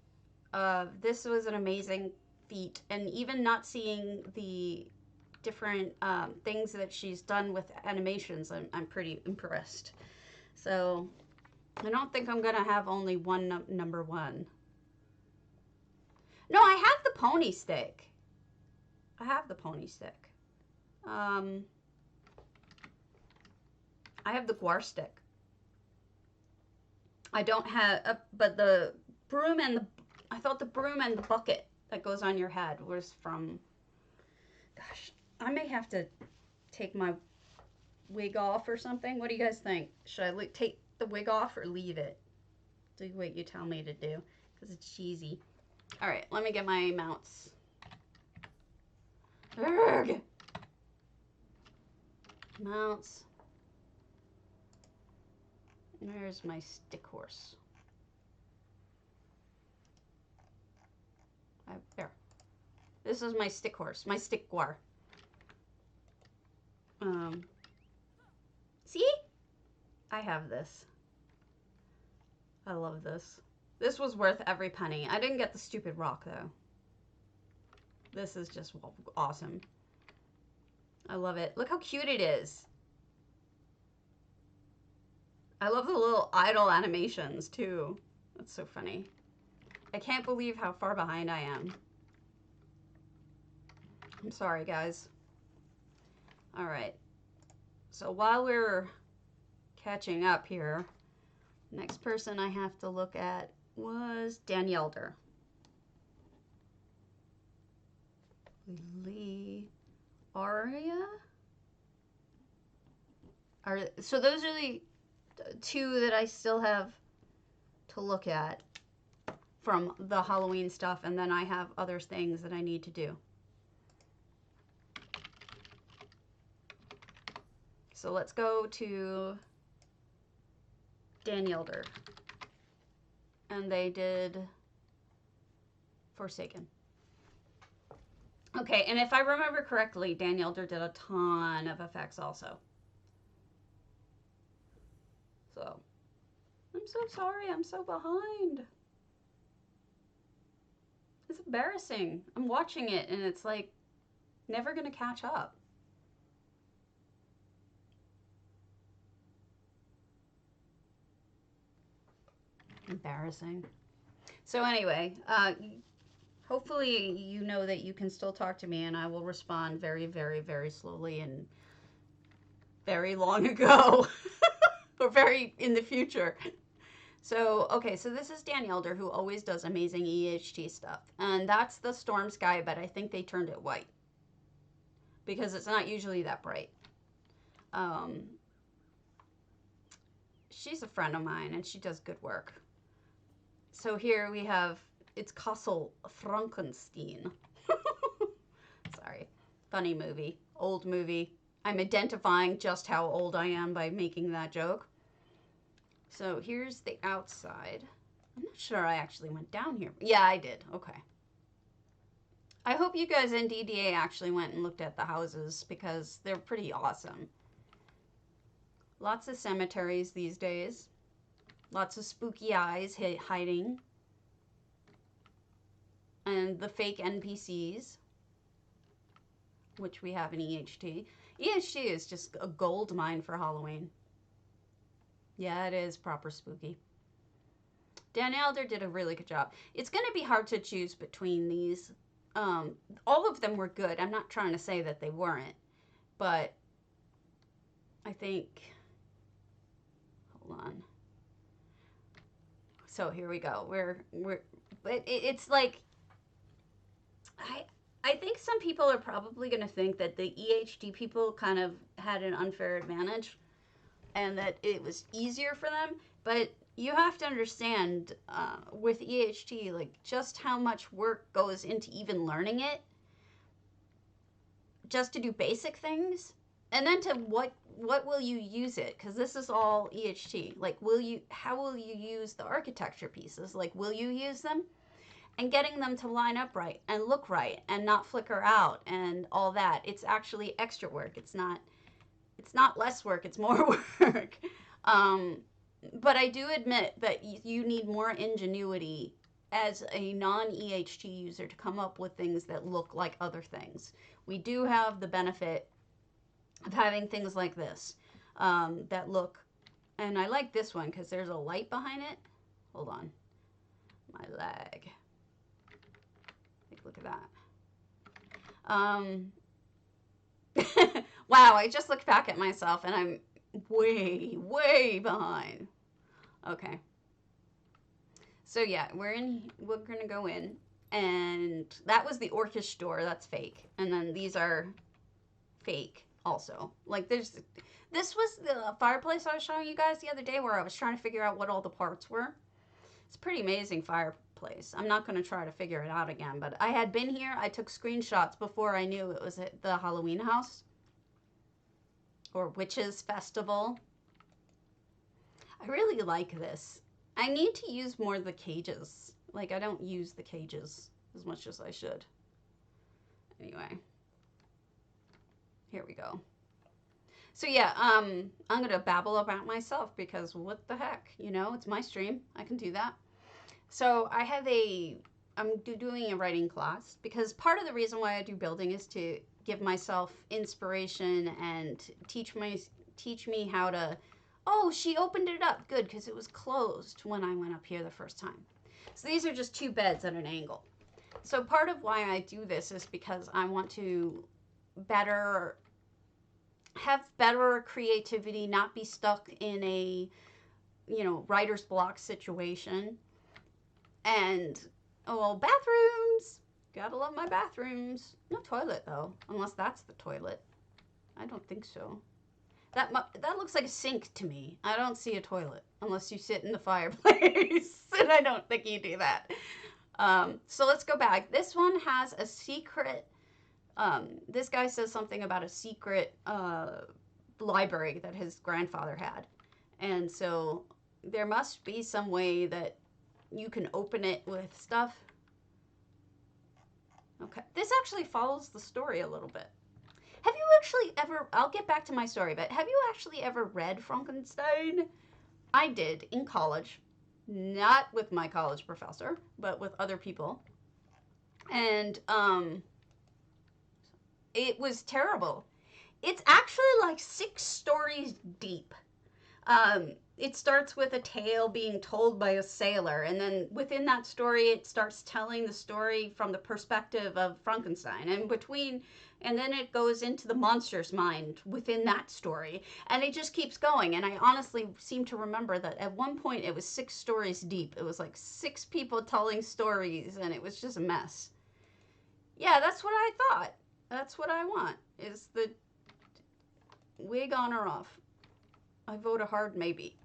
This was an amazing feat. And even not seeing the different things that she's done with animations, I'm pretty impressed. So I don't think I'm going to have only one number one. No, I have the pony stick. I have the pony stick. I have the guar stick. I don't have, but the broom and I thought the broom and the bucket that goes on your head was from, gosh, I may have to take my wig off or something. What do you guys think? Should I take the wig off or leave it? Do what you tell me to do, because it's cheesy. All right, let me get my mounts. Urgh. Mounts. There's my stick horse. There. This is my stick horse, my stick guar. See? I have this. I love this. This was worth every penny. I didn't get the stupid rock, though. This is just awesome. I love it. Look how cute it is. I love the little idle animations, too. That's so funny. I can't believe how far behind I am. I'm sorry, guys. All right. So while we're catching up here, next person I have to look at was Danielder. Lee Aria? So those are the two that I still have to look at from the Halloween stuff, and then I have other things that I need to do. So let's go to Danielder. And they did Forsaken. Okay, and if I remember correctly, Danielder did a ton of effects also. So, I'm so sorry, I'm so behind. It's embarrassing. I'm watching it and it's like never gonna catch up. Embarrassing. So anyway, hopefully you know that you can still talk to me and I will respond very, very, very slowly and very long ago or very in the future. So, okay, so this is Danielder, who always does amazing EHT stuff. And that's the Storm Sky, but I think they turned it white because it's not usually that bright. She's a friend of mine and she does good work. So here we have, it's Castle Frankenstein. Sorry, funny movie, old movie. I'm identifying just how old I am by making that joke. So here's the outside. I'm not sure I actually went down here. Yeah, I did. Okay. I hope you guys in DDA actually went and looked at the houses because they're pretty awesome. Lots of cemeteries these days. Lots of spooky eyes hiding. And the fake NPCs, which we have in EHT. EHT is just a gold mine for Halloween. Yeah, it is proper spooky. Dan Elder did a really good job. It's going to be hard to choose between these. All of them were good. I'm not trying to say that they weren't, but I think, hold on. So here we go. It's like, I think some people are probably going to think that the EHT people kind of had an unfair advantage and that it was easier for them, but you have to understand with EHT, like just how much work goes into even learning it, just to do basic things, and then to what will you use it? Because this is all EHT. Like, how will you use the architecture pieces? Like, will you use them? And getting them to line up right and look right and not flicker out and all that. It's actually extra work. It's not less work. It's more work. But I do admit that you need more ingenuity as a non-EHT user to come up with things that look like other things. We do have the benefit of having things like this that look, and I like this one because there's a light behind it. Hold on. My lag. Look at that. Wow, I just looked back at myself and I'm way, way behind. Okay. So yeah, we're gonna go in, and that was the Orcish door. That's fake. And then these are fake also. Like this was the fireplace I was showing you guys the other day where I was trying to figure out what all the parts were. It's a pretty amazing fireplace. I'm not going to try to figure it out again, but I had been here. I took screenshots before I knew it was at the Halloween house or Witches Festival. I really like this. I need to use more of the cages. Like, I don't use the cages as much as I should. Anyway, here we go. So yeah, I'm going to babble about myself because what the heck, you know, it's my stream. I can do that. So I'm doing a writing class because part of the reason why I do building is to give myself inspiration and teach me how to, oh, she opened it up. Good, because it was closed when I went up here the first time. So these are just two beds at an angle. So part of why I do this is because I want to have better creativity, not be stuck in a, writer's block situation. And, oh, bathrooms. Gotta love my bathrooms. No toilet, though, unless that's the toilet. I don't think so. That looks like a sink to me. I don't see a toilet unless you sit in the fireplace, and I don't think you do that. So let's go back. This one has a secret. This guy says something about a secret library that his grandfather had. And so there must be some way that you can open it with stuff. Okay. This actually follows the story a little bit. Have you actually ever, I'll get back to my story, but have you actually ever read Frankenstein? I did in college. Not with my college professor, but with other people. And it was terrible. It's actually like 6 stories deep. It starts with a tale being told by a sailor, and then within that story, it starts telling the story from the perspective of Frankenstein, and then it goes into the monster's mind within that story, and it just keeps going. And I honestly seem to remember that at one point it was 6 stories deep. It was like 6 people telling stories, and it was just a mess. Yeah, that's what I thought. That's what I want, is the wig on or off. I vote a hard maybe.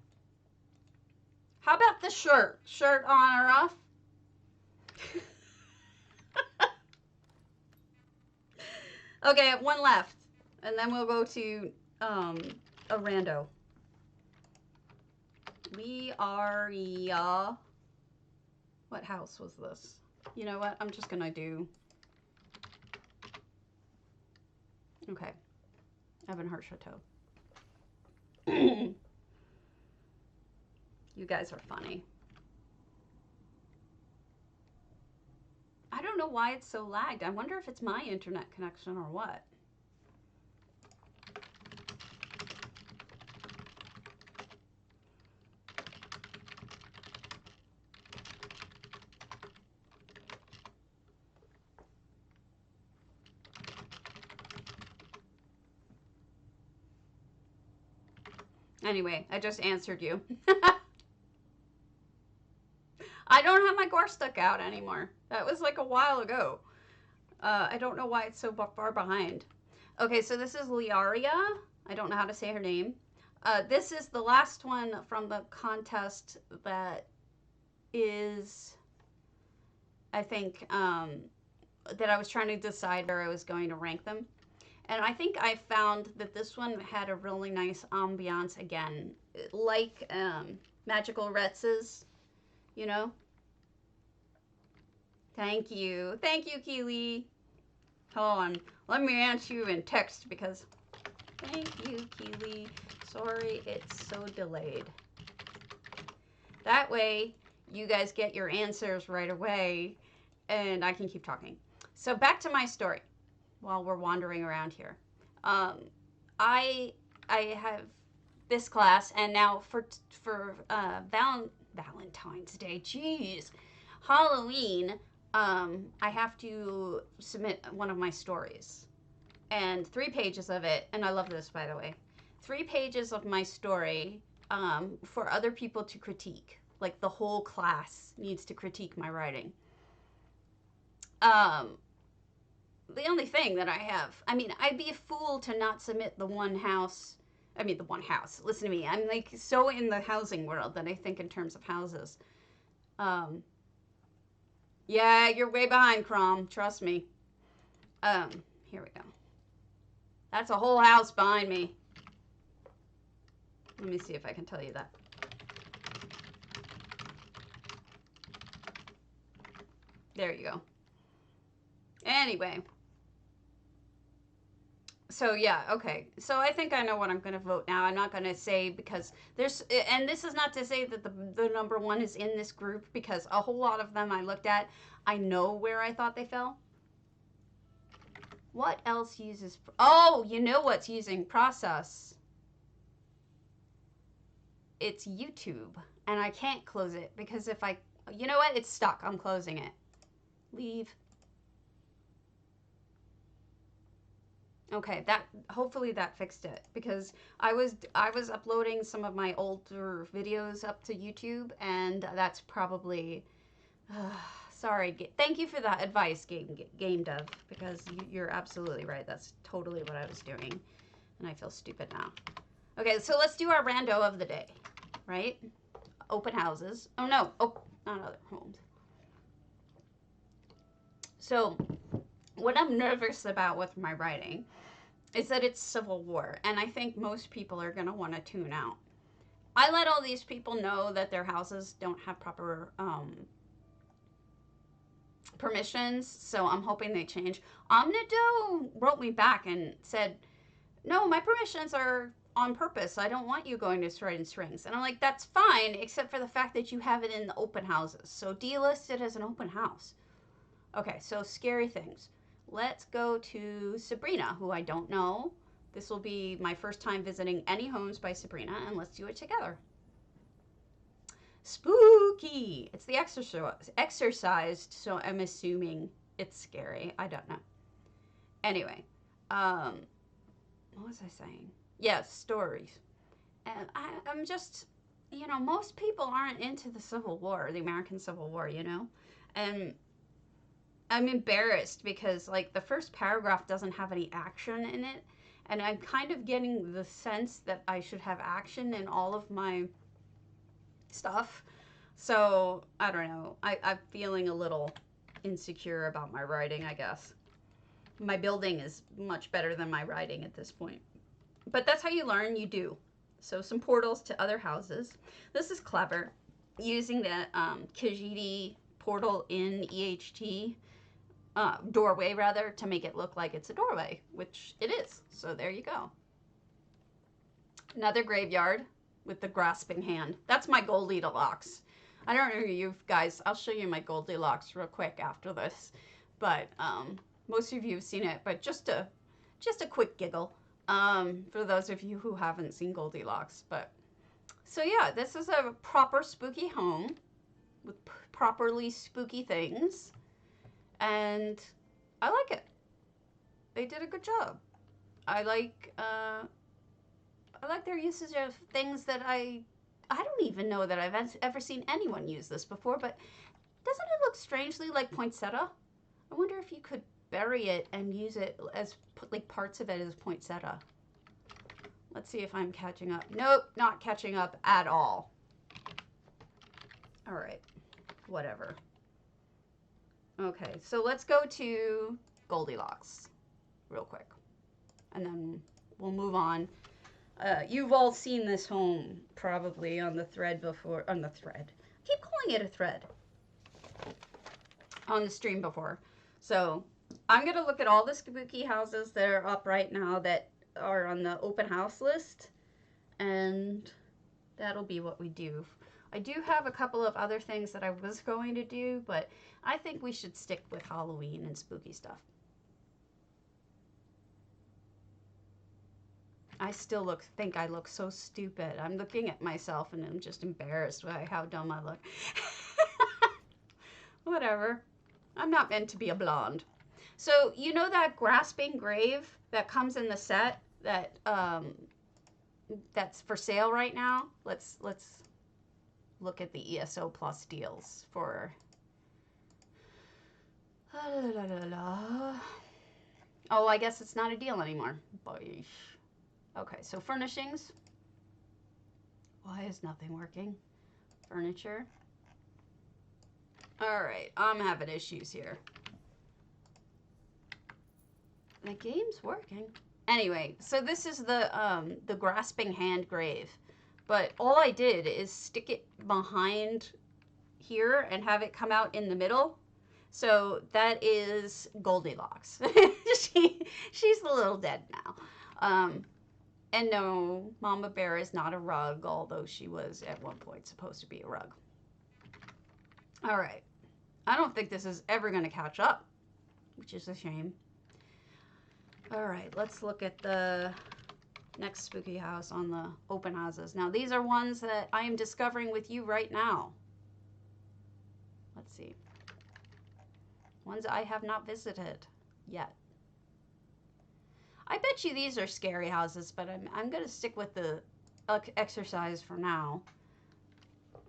How about the shirt? Shirt on or off? Okay, one left. And then we'll go to a rando. Liaria. What house was this? You know what? I'm just gonna do. Okay. Ebonheart Chateau. You guys are funny. I don't know why it's so lagged. I wonder if it's my internet connection or what. Anyway, I just answered you. I don't have my gore stuck out anymore. That was like a while ago. I don't know why it's so far behind. Okay, so this is Liaria. I don't know how to say her name. This is the last one from the contest that is, I think, that I was trying to decide where I was going to rank them. And I think I found that this one had a really nice ambiance again, like Magical Retz's, you know? Thank you. Thank you, Keely. Hold on. Let me answer you in text because... Thank you, Keely. Sorry it's so delayed. That way, you guys get your answers right away, and I can keep talking. So back to my story while we're wandering around here. I have this class, and now for Valentine's Day, jeez, Halloween, I have to submit one of my stories. And 3 pages of it, and I love this, by the way, 3 pages of my story for other people to critique. Like, the whole class needs to critique my writing. The only thing that I have, I mean, I'd be a fool to not submit the one house. Listen to me. I'm like so in the housing world that I think in terms of houses. Yeah, you're way behind, Crom. Trust me. Here we go. That's a whole house behind me. Let me see if I can tell you that. There you go. Anyway. So yeah, okay. So I think I know what I'm going to vote now. I'm not going to say because there's, and this is not to say that the number 1 is in this group, because a whole lot of them I looked at, I know where I thought they fell. What else uses, oh, you know what's using process? It's YouTube, and I can't close it because if I, you know what? It's stuck. I'm closing it. Leave. Okay, that hopefully that fixed it, because I was uploading some of my older videos up to YouTube, and that's probably sorry. Thank you for that advice, Game Dev, because you're absolutely right. That's totally what I was doing, and I feel stupid now. Okay, so let's do our rando of the day, right? Open houses. Oh no, oh, not other homes. So, what I'm nervous about with my writing is that it's Civil War, and I think most people are going to want to tune out. I let all these people know that their houses don't have proper permissions, so I'm hoping they change. Omnido wrote me back and said, no, my permissions are on purpose. I don't want you going to Sword and Strings. And I'm like, that's fine, except for the fact that you have it in the open houses. So delist it as an open house. Okay, so scary things. Let's go to Cybrina, who I don't know. This will be my first time visiting any homes by Cybrina, and let's do it together. Spooky! It's the exercised, so I'm assuming it's scary. I don't know. Anyway, what was I saying? Yes, stories. And I'm just, you know, most people aren't into the Civil War, the American Civil War, you know? And I'm embarrassed because, like, the first paragraph doesn't have any action in it, and I'm kind of getting the sense that I should have action in all of my stuff. So, I don't know. I'm feeling a little insecure about my writing, I guess. My building is much better than my writing at this point. But that's how you learn, you do. So some portals to other houses. This is clever. Using the Khajiit portal in EHT, doorway rather, to make it look like it's a doorway, which it is. So there you go. Another graveyard with the grasping hand. That's my Goldilocks. I don't know you guys. I'll show you my Goldilocks real quick after this. But most of you have seen it, but just a quick giggle for those of you who haven't seen Goldilocks. But so yeah, this is a proper spooky home with properly spooky things, and I like it. They did a good job. I like their usage of things that I don't even know that I've ever seen anyone use this before, but doesn't it look strangely like poinsettia? I wonder if you could bury it and use it as, like, parts of it as poinsettia. Let's see if I'm catching up. Nope, not catching up at all. All right, whatever. Okay, so let's go to Goldilocks real quick, and then we'll move on. You've all seen this home probably on the thread before, on the thread. I keep calling it a thread. On the stream before. So I'm going to look at all the spooky houses that are up right now that are on the open house list, and that'll be what we do. I do have a couple of other things that I was going to do, but I think we should stick with Halloween and spooky stuff. I still think I look so stupid. I'm looking at myself and I'm just embarrassed by how dumb I look. Whatever. I'm not meant to be a blonde. So, you know that grasping grave that comes in the set that that's for sale right now? Let's look at the ESO Plus deals for Oh, I guess it's not a deal anymore. Boy. Okay, so furnishings. Why is nothing working? Furniture. All right, I'm having issues here. The game's working. Anyway, so this is the grasping hand grave, but all I did is stick it behind here and have it come out in the middle. So that is Goldilocks. She's a little dead now. And no, Mama Bear is not a rug, although she was at one point supposed to be a rug. All right. I don't think this is ever going to catch up, which is a shame. All right, let's look at the next spooky house on the open houses. Now, these are ones that I am discovering with you right now. Let's see. Ones I have not visited yet. I bet you these are scary houses, but I'm going to stick with the exercise for now.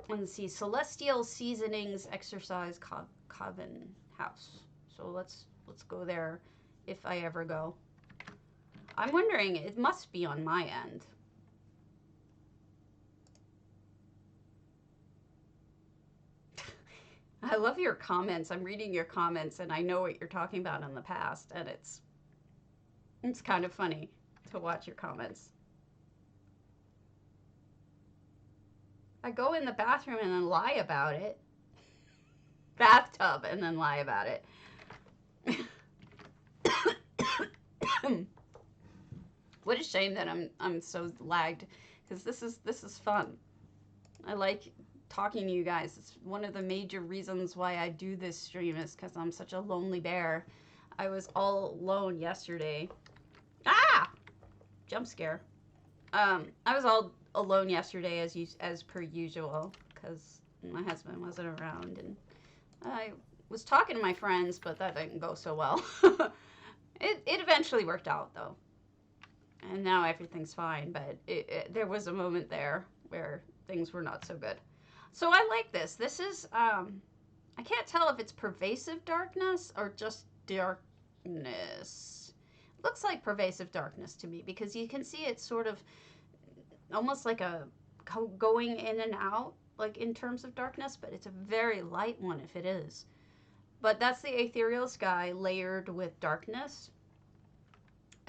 Let's see, Celestial Seasonings Exercise Coven House. So let's go there if I ever go. I'm wondering, it must be on my end. I love your comments. I'm reading your comments, and I know what you're talking about in the past, and it's kind of funny to watch your comments. I go in the bathroom and then lie about it. Bathtub and then lie about it. What a shame that I'm so lagged, because this is fun. I like talking to you guys. It's one of the major reasons why I do this stream, is because I'm such a lonely bear. I was all alone yesterday. Ah! Jump scare. I was all alone yesterday as per usual, because my husband wasn't around, and I was talking to my friends, but that didn't go so well. It eventually worked out, though, and now everything's fine, but there was a moment there where things were not so good. So I like this. This is, I can't tell if it's pervasive darkness or just darkness. Looks like pervasive darkness to me, because you can see it's sort of almost like a going in and out, like in terms of darkness, but it's a very light one if it is. But that's the ethereal sky layered with darkness.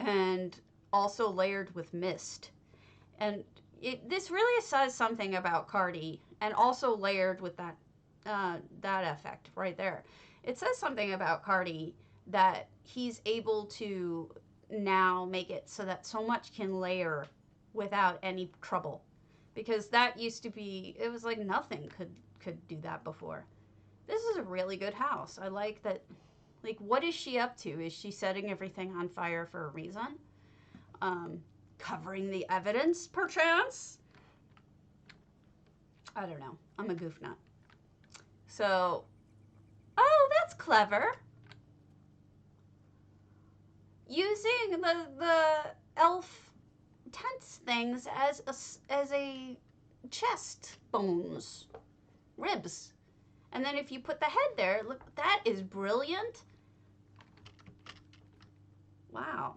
and also layered with mist. And this really says something about Cardi, and also layered with that effect right there. It says something about Cardi that he's able to now make it so that so much can layer without any trouble, because that used to be, it was like nothing could do that before. This is a really good house. I like that. Like, what is she up to? Is she setting everything on fire for a reason? Covering the evidence, perchance? I don't know. I'm a goof nut. So, oh, that's clever. Using the elf tense things as a chest bones, ribs. And then if you put the head there, look, that is brilliant. Wow.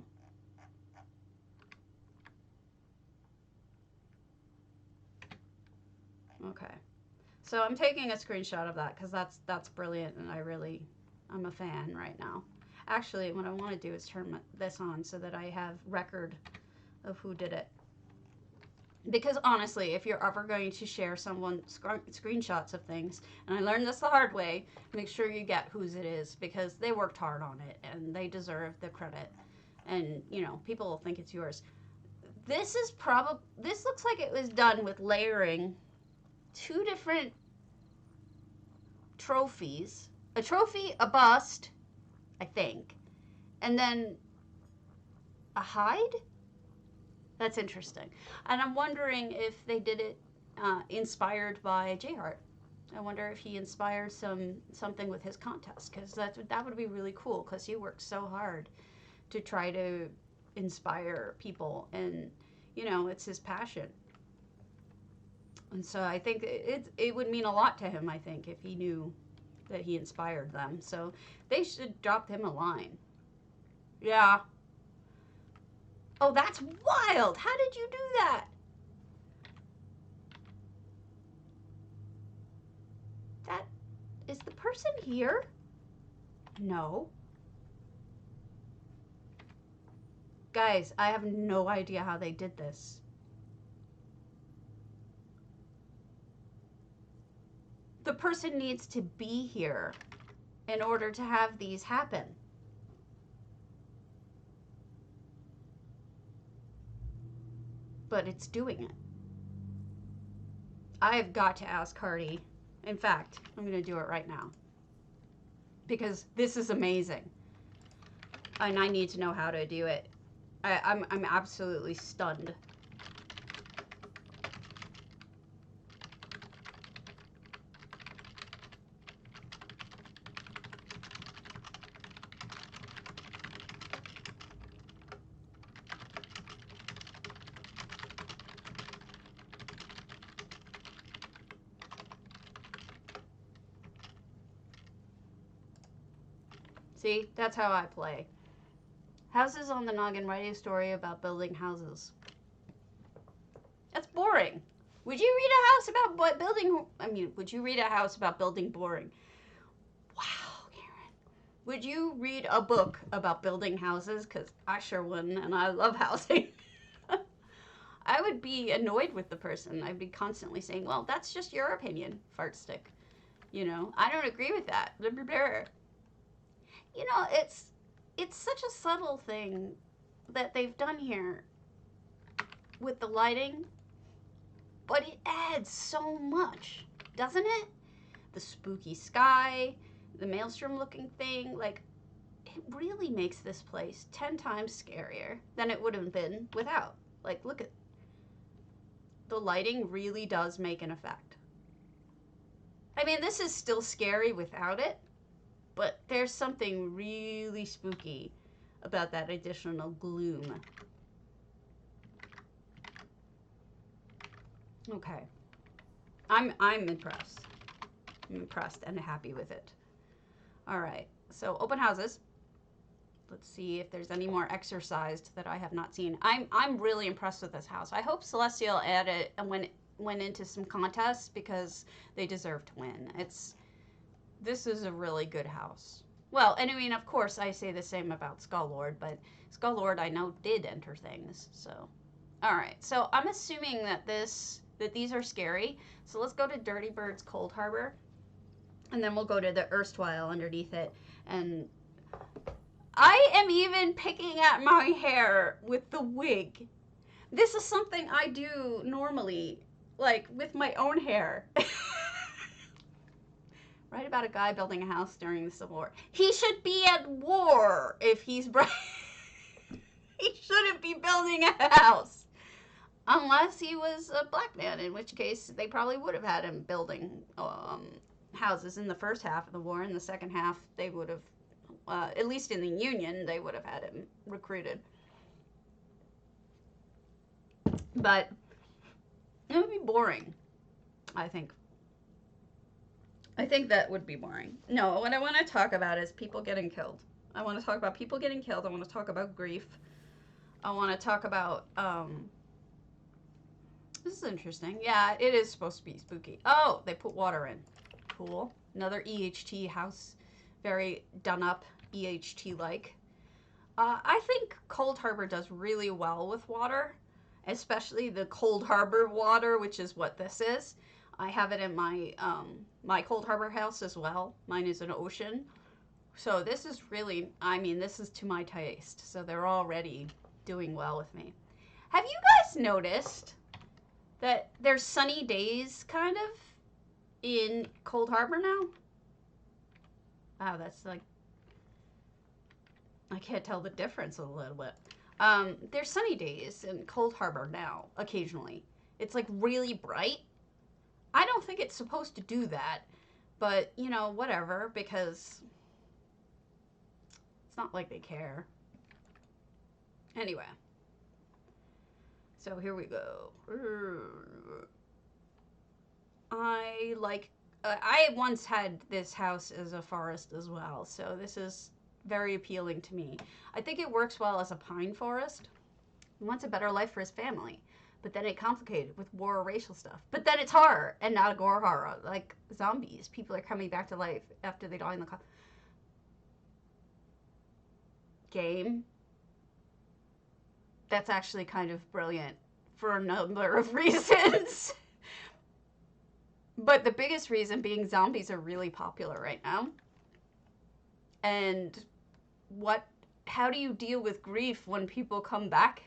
Okay. So I'm taking a screenshot of that because that's brilliant, and I'm a fan right now. Actually, what I want to do is turn this on so that I have record of who did it. Because honestly, if you're ever going to share someone's screenshots of things, and I learned this the hard way, make sure you get whose it is, because they worked hard on it and they deserve the credit. And, you know, people will think it's yours. This looks like it was done with layering 2 different trophies. A trophy, a bust, I think, and then a hide? That's interesting. And I'm wondering if they did it inspired by J-Heart. I wonder if he inspired something with his contest, because that would be really cool, because he works so hard to try to inspire people, and, you know, it's his passion. And so I think it would mean a lot to him, I think, if he knew that he inspired them. So they should drop him a line. Yeah. Oh, that's wild! How did you do that? That is the person here? No. Guys, I have no idea how they did this. The person needs to be here in order to have these happen. But it's doing it. I've got to ask Cardi. In fact, I'm going to do it right now. Because this is amazing. And I need to know how to do it. I'm absolutely stunned. See, that's how I play. Houses on the Noggin, writing a story about building houses. That's boring. Would you read a house about building? I mean, would you read a house about building boring? Wow, Karen. Would you read a book about building houses? Because I sure wouldn't, and I love housing. I would be annoyed with the person. I'd be constantly saying, well, that's just your opinion, fart stick. You know, I don't agree with that. Blah, blah, blah. You know, it's such a subtle thing that they've done here with the lighting, but it adds so much, doesn't it? The spooky sky, the maelstrom looking thing, like, it really makes this place 10 times scarier than it would have been without. Like, look at, the lighting really does make an effect. I mean, this is still scary without it, but there's something really spooky about that additional gloom. Okay. I'm impressed. I'm impressed and happy with it. All right. So open houses. Let's see if there's any more exercised that I have not seen. I'm really impressed with this house. I hope Celestial added and went into some contests, because they deserve to win. This is a really good house. Well, and I mean, of course, I say the same about Skull Lord, but Skull Lord I know did enter things. So, all right. So I'm assuming that these are scary. So let's go to Dirty Bird's Cold Harbor, and then we'll go to the erstwhile underneath it. And I am even picking at my hair with the wig. This is something I do normally, like with my own hair. Write about a guy building a house during the Civil War. He should be at war if he's bright. He shouldn't be building a house. Unless he was a black man, in which case they probably would have had him building houses in the first half of the war. In the second half, they would have, at least in the Union, they would have had him recruited. But it would be boring, I think. I think that would be boring. No, what I want to talk about is people getting killed. I want to talk about people getting killed. I want to talk about grief. I want to talk about, this is interesting. Yeah, it is supposed to be spooky. Oh, they put water in. Cool. Another EHT house. Very done up, EHT-like. I think Cold Harbor does really well with water, especially the Cold Harbor water, which is what this is. I have it in my my Cold Harbor house as well. Mine is an ocean. So this is really, I mean, this is to my taste. So they're already doing well with me. Have you guys noticed that there's sunny days kind of in Cold Harbor now? Wow, that's like, I can't tell the difference a little bit. There's sunny days in Cold Harbor now, occasionally. It's like really bright. I don't think it's supposed to do that, but, you know, whatever, because it's not like they care. Anyway, so here we go. I once had this house as a forest as well, so this is very appealing to me. I think it works well as a pine forest. He wants a better life for his family. But then it complicated with war or racial stuff. But then it's horror and not a gore horror. Like zombies. People are coming back to life after they die in the game. That's actually kind of brilliant for a number of reasons. But the biggest reason being zombies are really popular right now. And how do you deal with grief when people come back?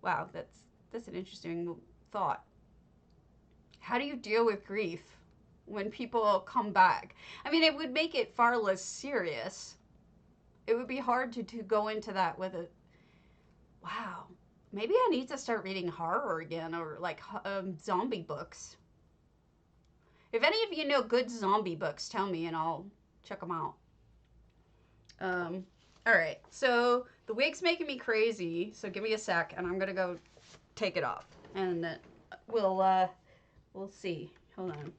Wow, that's an interesting thought. How do you deal with grief when people come back? I mean, it would make it far less serious. It would be hard to go into that with a, wow, maybe I need to start reading horror again, or like zombie books. If any of you know good zombie books, tell me and I'll check them out. All right, so the wig's making me crazy, so give me a sec and I'm gonna go take it off, and we'll see. Hold on.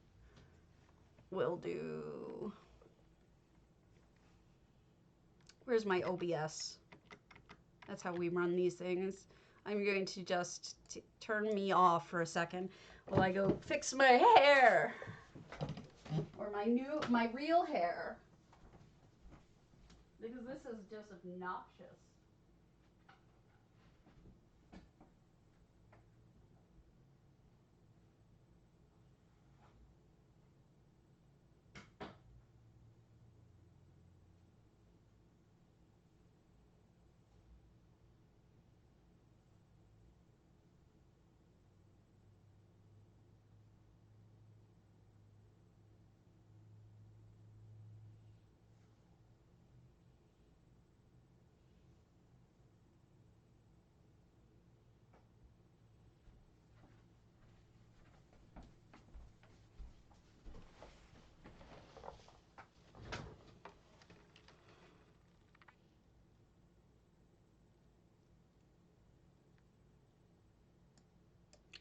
We'll do. Where's my OBS? That's how we run these things. I'm going to just turn me off for a second while I go fix my hair, or my real hair, because this is just obnoxious.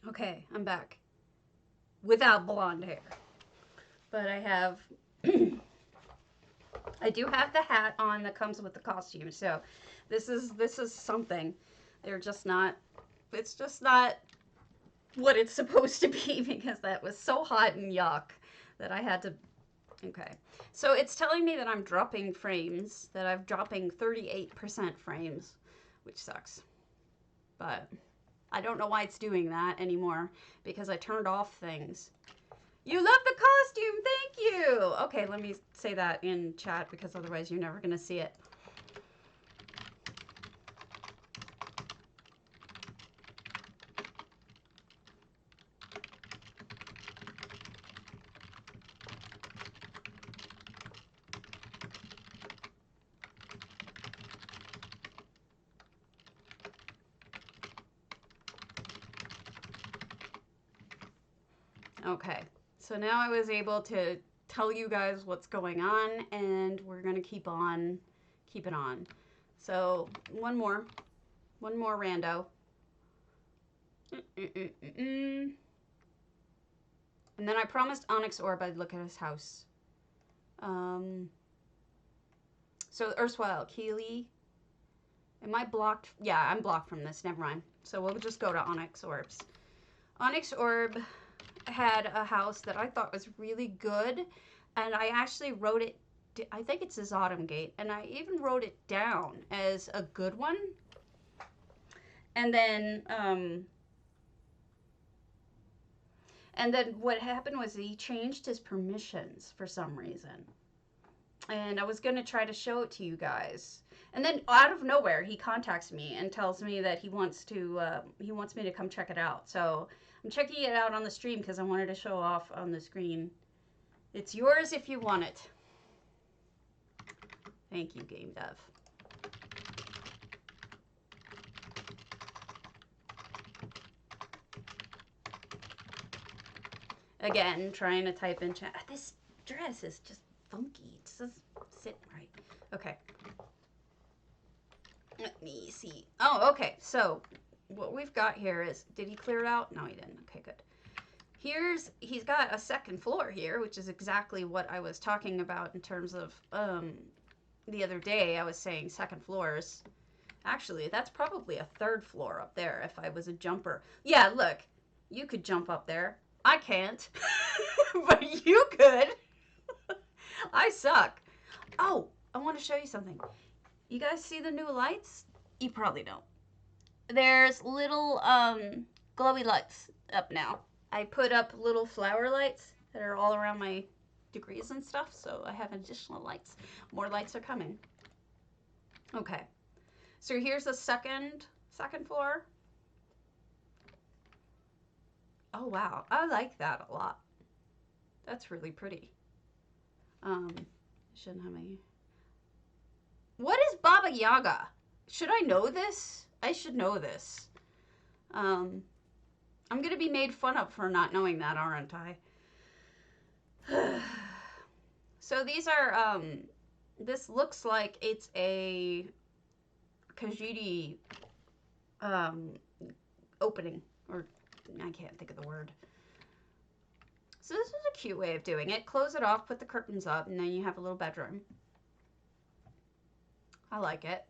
Okay, I'm back. Without blonde hair. But I have, I do have the hat on that comes with the costume. So this is something. They're just not, it's just not what it's supposed to be, because that was so hot and yuck that I had to Okay. So it's telling me that I'm dropping frames, that I'm dropping 38% frames, which sucks. But I don't know why it's doing that anymore because I turned off things. You love the costume, thank you. Okay, let me say that in chat because otherwise you're never gonna see it. Okay, so now I was able to tell you guys what's going on, and we're gonna keep it on. So one more rando. And then I promised Onyx Orb I'd look at his house. So erstwhile Keely. Am I blocked? Yeah, I'm blocked from this. Never mind. So we'll just go to Onyx Orbs. Onyx Orb had a house that I thought was really good, and I actually wrote it. I think it's his Autumn Gate, and I even wrote it down as a good one. And then what happened was he changed his permissions for some reason. And I was going to try to show it to you guys. And then out of nowhere, he contacts me and tells me that he wants me to come check it out. So I'm checking it out on the stream because I wanted to show off on the screen. It's yours if you want it. Thank you, Game Dev. Again, trying to type in chat. This dress is just funky. It doesn't sit right. Okay. Let me see. Oh, okay. So what we've got here is, did he clear it out? No, he didn't. Okay, good. He's got a second floor here, which is exactly what I was talking about in terms of the other day. I was saying second floors. Actually, that's probably a third floor up there if I was a jumper. Yeah, look, you could jump up there. I can't, but you could. I suck. Oh, I want to show you something. You guys see the new lights? You probably don't. There's little glowy lights up now. I put up little flower lights that are all around my degrees and stuff, so I have additional lights. More lights are coming. Okay. So here's the second floor. Oh wow, I like that a lot. That's really pretty. Shouldn't have any. What is Baba Yaga? Should I know this? I should know this. I'm gonna be made fun of for not knowing that, aren't I? So these are, this looks like it's a Khajiit opening, or I can't think of the word. So this is a cute way of doing it. Close it off, put the curtains up, and then you have a little bedroom. I like it.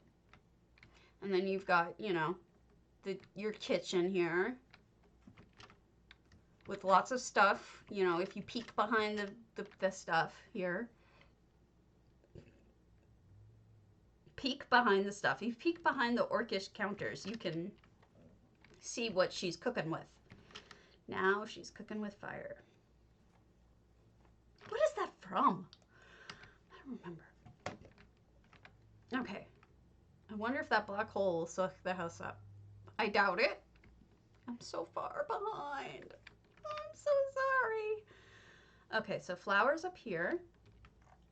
And then you've got, you know, your kitchen here with lots of stuff. You know, if you peek behind the stuff here. Peek behind the stuff. If you peek behind the orcish counters, you can see what she's cooking with. Now she's cooking with fire. What is that from? I don't remember. Okay. I wonder if that black hole will suck the house up. I doubt it. I'm so far behind. I'm so sorry. Okay, so flowers up here.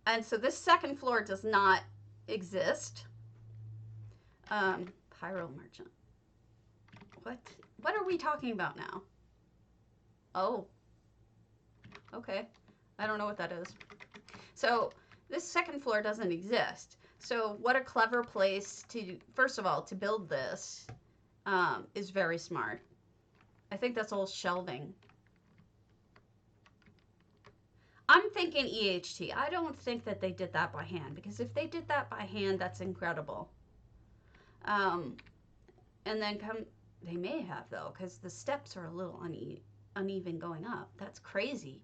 And so this second floor does not exist. Pyro merchant. What are we talking about now? Oh. Okay. I don't know what that is. So this second floor doesn't exist. So what a clever place to, first of all, to build this is very smart. I think that's all shelving. I'm thinking EHT. I don't think that they did that by hand, because if they did that by hand, that's incredible. And then they may have though, because the steps are a little uneven going up. That's crazy.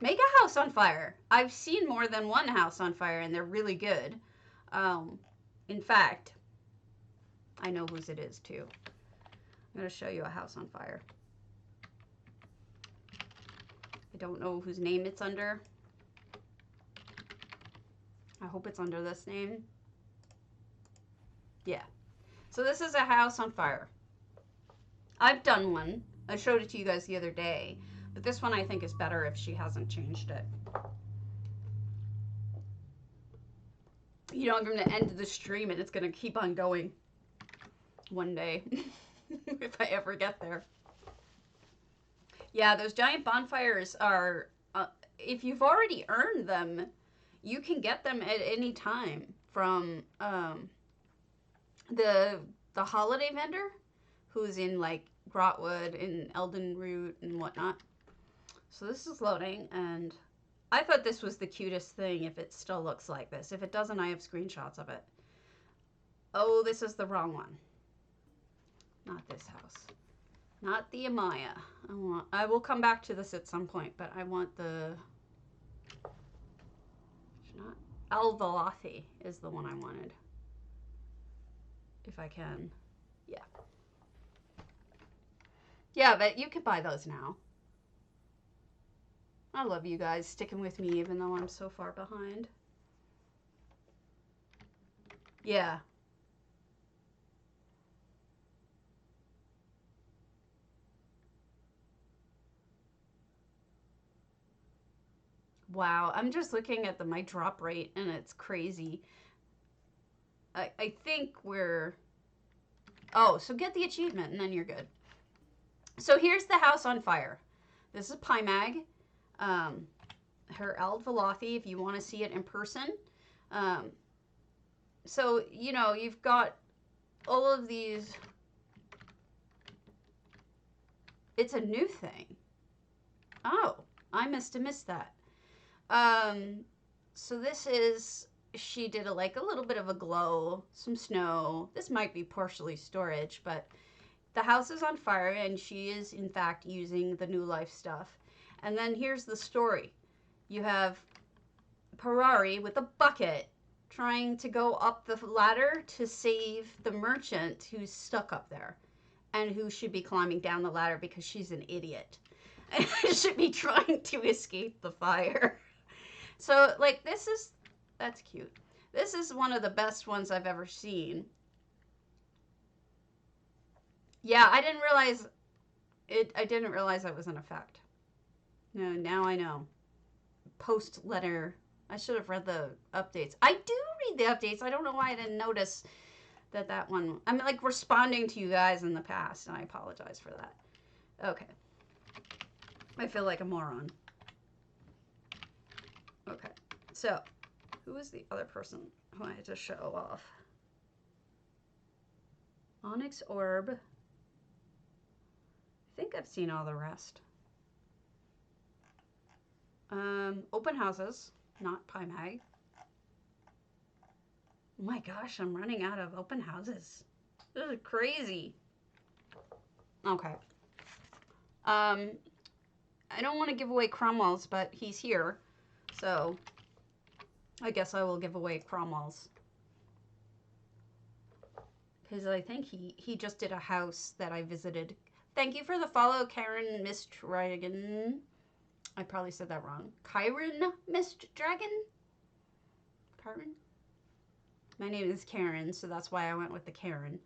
Make a house on fire. I've seen more than one house on fire, and they're really good. In fact, I know whose it is, too. I'm going to show you a house on fire. I don't know whose name it's under. I hope it's under this name. Yeah. So this is a house on fire. I've done one. I showed it to you guys the other day. But this one I think is better if she hasn't changed it. You know, I'm going to end the stream and it's going to keep on going one day. If I ever get there. Yeah, those giant bonfires are, if you've already earned them, you can get them at any time from the holiday vendor who's in like Grotwood and Eldenroot and whatnot. So this is loading, and I thought this was the cutest thing if it still looks like this. If it doesn't, I have screenshots of it. Oh, this is the wrong one. Not this house. Not the Amaya. I will come back to this at some point, but I want the... Not Alvalathi is the one I wanted. If I can. Yeah. Yeah, but you could buy those now. I love you guys sticking with me even though I'm so far behind. Yeah. Wow, I'm just looking at my drop rate and it's crazy. I think we're... Oh, so get the achievement and then you're good. So here's the house on fire. This is Pymag. Her Aldvalathi, if you want to see it in person. So, you know, you've got all of these... It's a new thing. Oh, I must have missed that. So this is... She did a little bit of a glow, some snow. This might be partially storage, but the house is on fire and she is in fact using the New Life stuff. And then here's the story. You have Parari with a bucket trying to go up the ladder to save the merchant who's stuck up there and who should be climbing down the ladder because she's an idiot and should be trying to escape the fire. So like that's cute. This is one of the best ones I've ever seen. Yeah, I didn't realize that was an effect. No, now I know. Post letter. I should have read the updates. I do read the updates. I don't know why I didn't notice that one. I'm like responding to you guys in the past, and I apologize for that. Okay. I feel like a moron. Okay. So, who was the other person who I had to show off? Onyx Orb. I think I've seen all the rest. Open houses, not Pymag. Oh my gosh, I'm running out of open houses. This is crazy. Okay. I don't want to give away Cromwell's, but he's here. So, I guess I will give away Cromwell's. Because I think he just did a house that I visited. Thank you for the follow, Karen Mist Dragon. I probably said that wrong. Kyron Mist Dragon? Kyron? My name is Karen, so that's why I went with the Karen.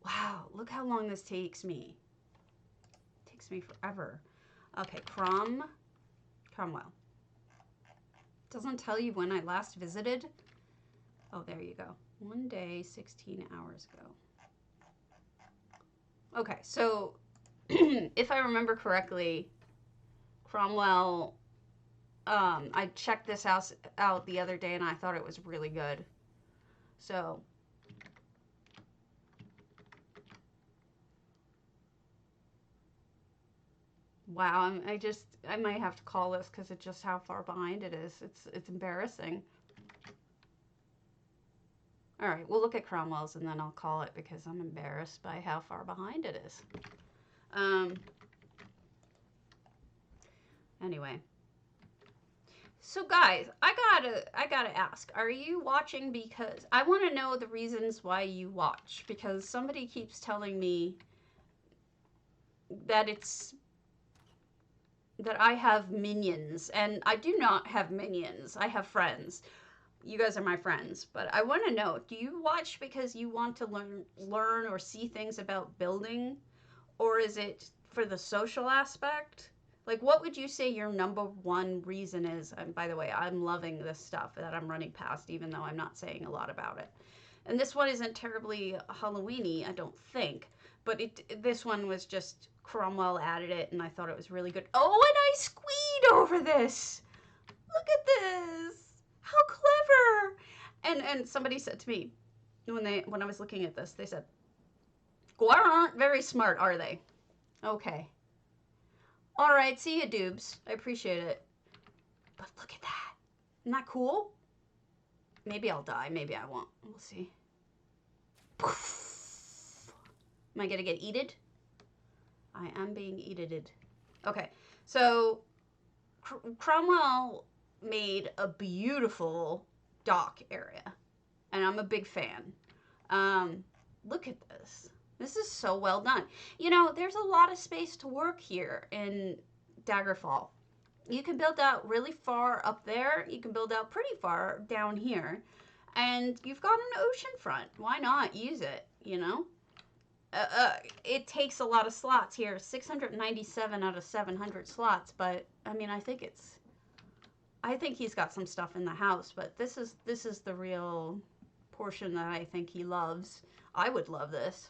Wow, look how long this takes me. It takes me forever. Okay, Cromwell. Doesn't tell you when I last visited. Oh, there you go. 1 day, 16 hours ago. Okay, so if I remember correctly, Cromwell, I checked this house out the other day and I thought it was really good. So, wow, I might have to call this because it's just how far behind it is. It's embarrassing. All right, we'll look at Cromwell's and then I'll call it because I'm embarrassed by how far behind it is. Anyway, So guys, I gotta ask, are you watching because I want to know the reasons why you watch, because somebody keeps telling me that it's that I have minions, and I do not have minions. I have friends. You guys are my friends, but I want to know, do you watch because you want to learn or see things about building, or is it for the social aspect? Like, what would you say your number one reason is? And by the way, I'm loving this stuff that I'm running past, even though I'm not saying a lot about it. And this one isn't terribly Halloweeny, I don't think. But this one was just Cromwell added it, and I thought it was really good. Oh, and I squeed over this. Look at this. How clever! And somebody said to me when I was looking at this, they said, "Guar aren't very smart, are they?" Okay. All right, see you, Doobs. I appreciate it. But look at that. Isn't that cool? Maybe I'll die. Maybe I won't. We'll see. Poof. Am I gonna get eated? I am being eated. Okay, so Cromwell made a beautiful dock area, and I'm a big fan. Look at this. This is so well done. You know, there's a lot of space to work here in Daggerfall. You can build out really far up there. You can build out pretty far down here. And you've got an ocean front. Why not use it, you know? It takes a lot of slots here. 697 out of 700 slots. But, I mean, I think he's got some stuff in the house. But this is the real portion that I think he loves. I would love this.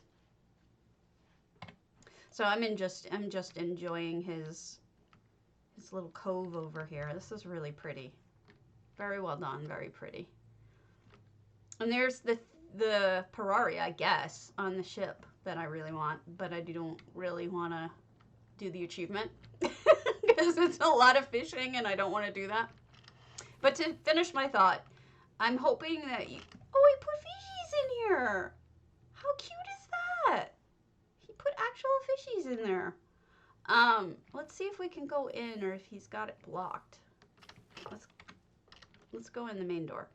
So I'm just enjoying his little cove over here. This is really pretty. Very well done, very pretty. And there's the Ferrari, I guess, on the ship that I really want, but I don't really want to do the achievement because it's a lot of fishing and I don't want to do that. But to finish my thought, I'm hoping that you... Oh, he put fishies in here! How cute is that? He put actual fishies in there. Let's see if we can go in or if he's got it blocked. Let's go in the main door.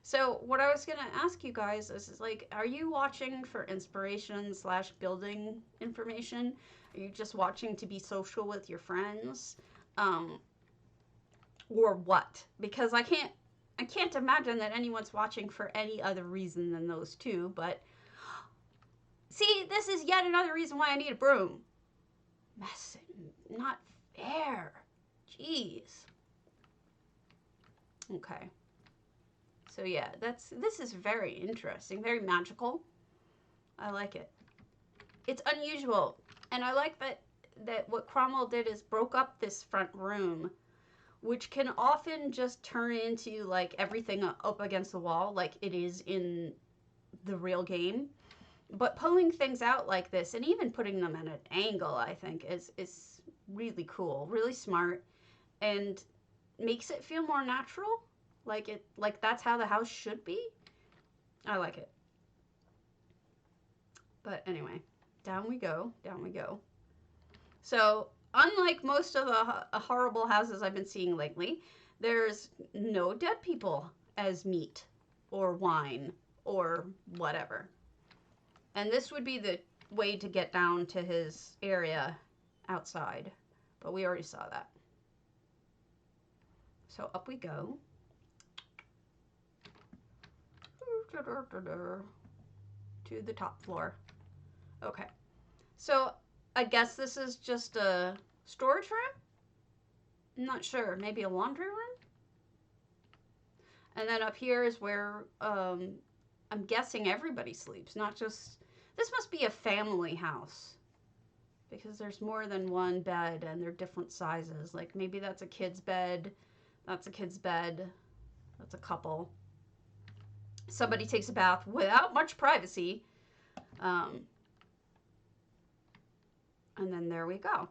So what I was gonna ask you guys is like, are you watching for inspiration / building information? Are you just watching to be social with your friends? Or what? Because I can't imagine that anyone's watching for any other reason than those two, but see, this is yet another reason why I need a broom. Messing, not fair. Jeez. Okay. So yeah, this is very interesting, very magical. I like it. It's unusual, and I like that what Cromwell did is broke up this front room, which can often just turn into like everything up against the wall, like it is in the real game. But pulling things out like this, and even putting them at an angle, I think is really cool, really smart, and makes it feel more natural. Like that's how the house should be. I like it. But anyway, down we go, down we go. So, unlike most of the horrible houses I've been seeing lately, there's no dead people as meat or wine or whatever. And this would be the way to get down to his area outside. But we already saw that. So up we go. To the top floor. Okay. So I guess this is just a storage room? I'm not sure. Maybe a laundry room? And then up here is where I'm guessing everybody sleeps, not just... This must be a family house because there's more than one bed and they're different sizes. Like maybe that's a kid's bed, that's a kid's bed, that's a couple. Somebody takes a bath without much privacy. And then there we go.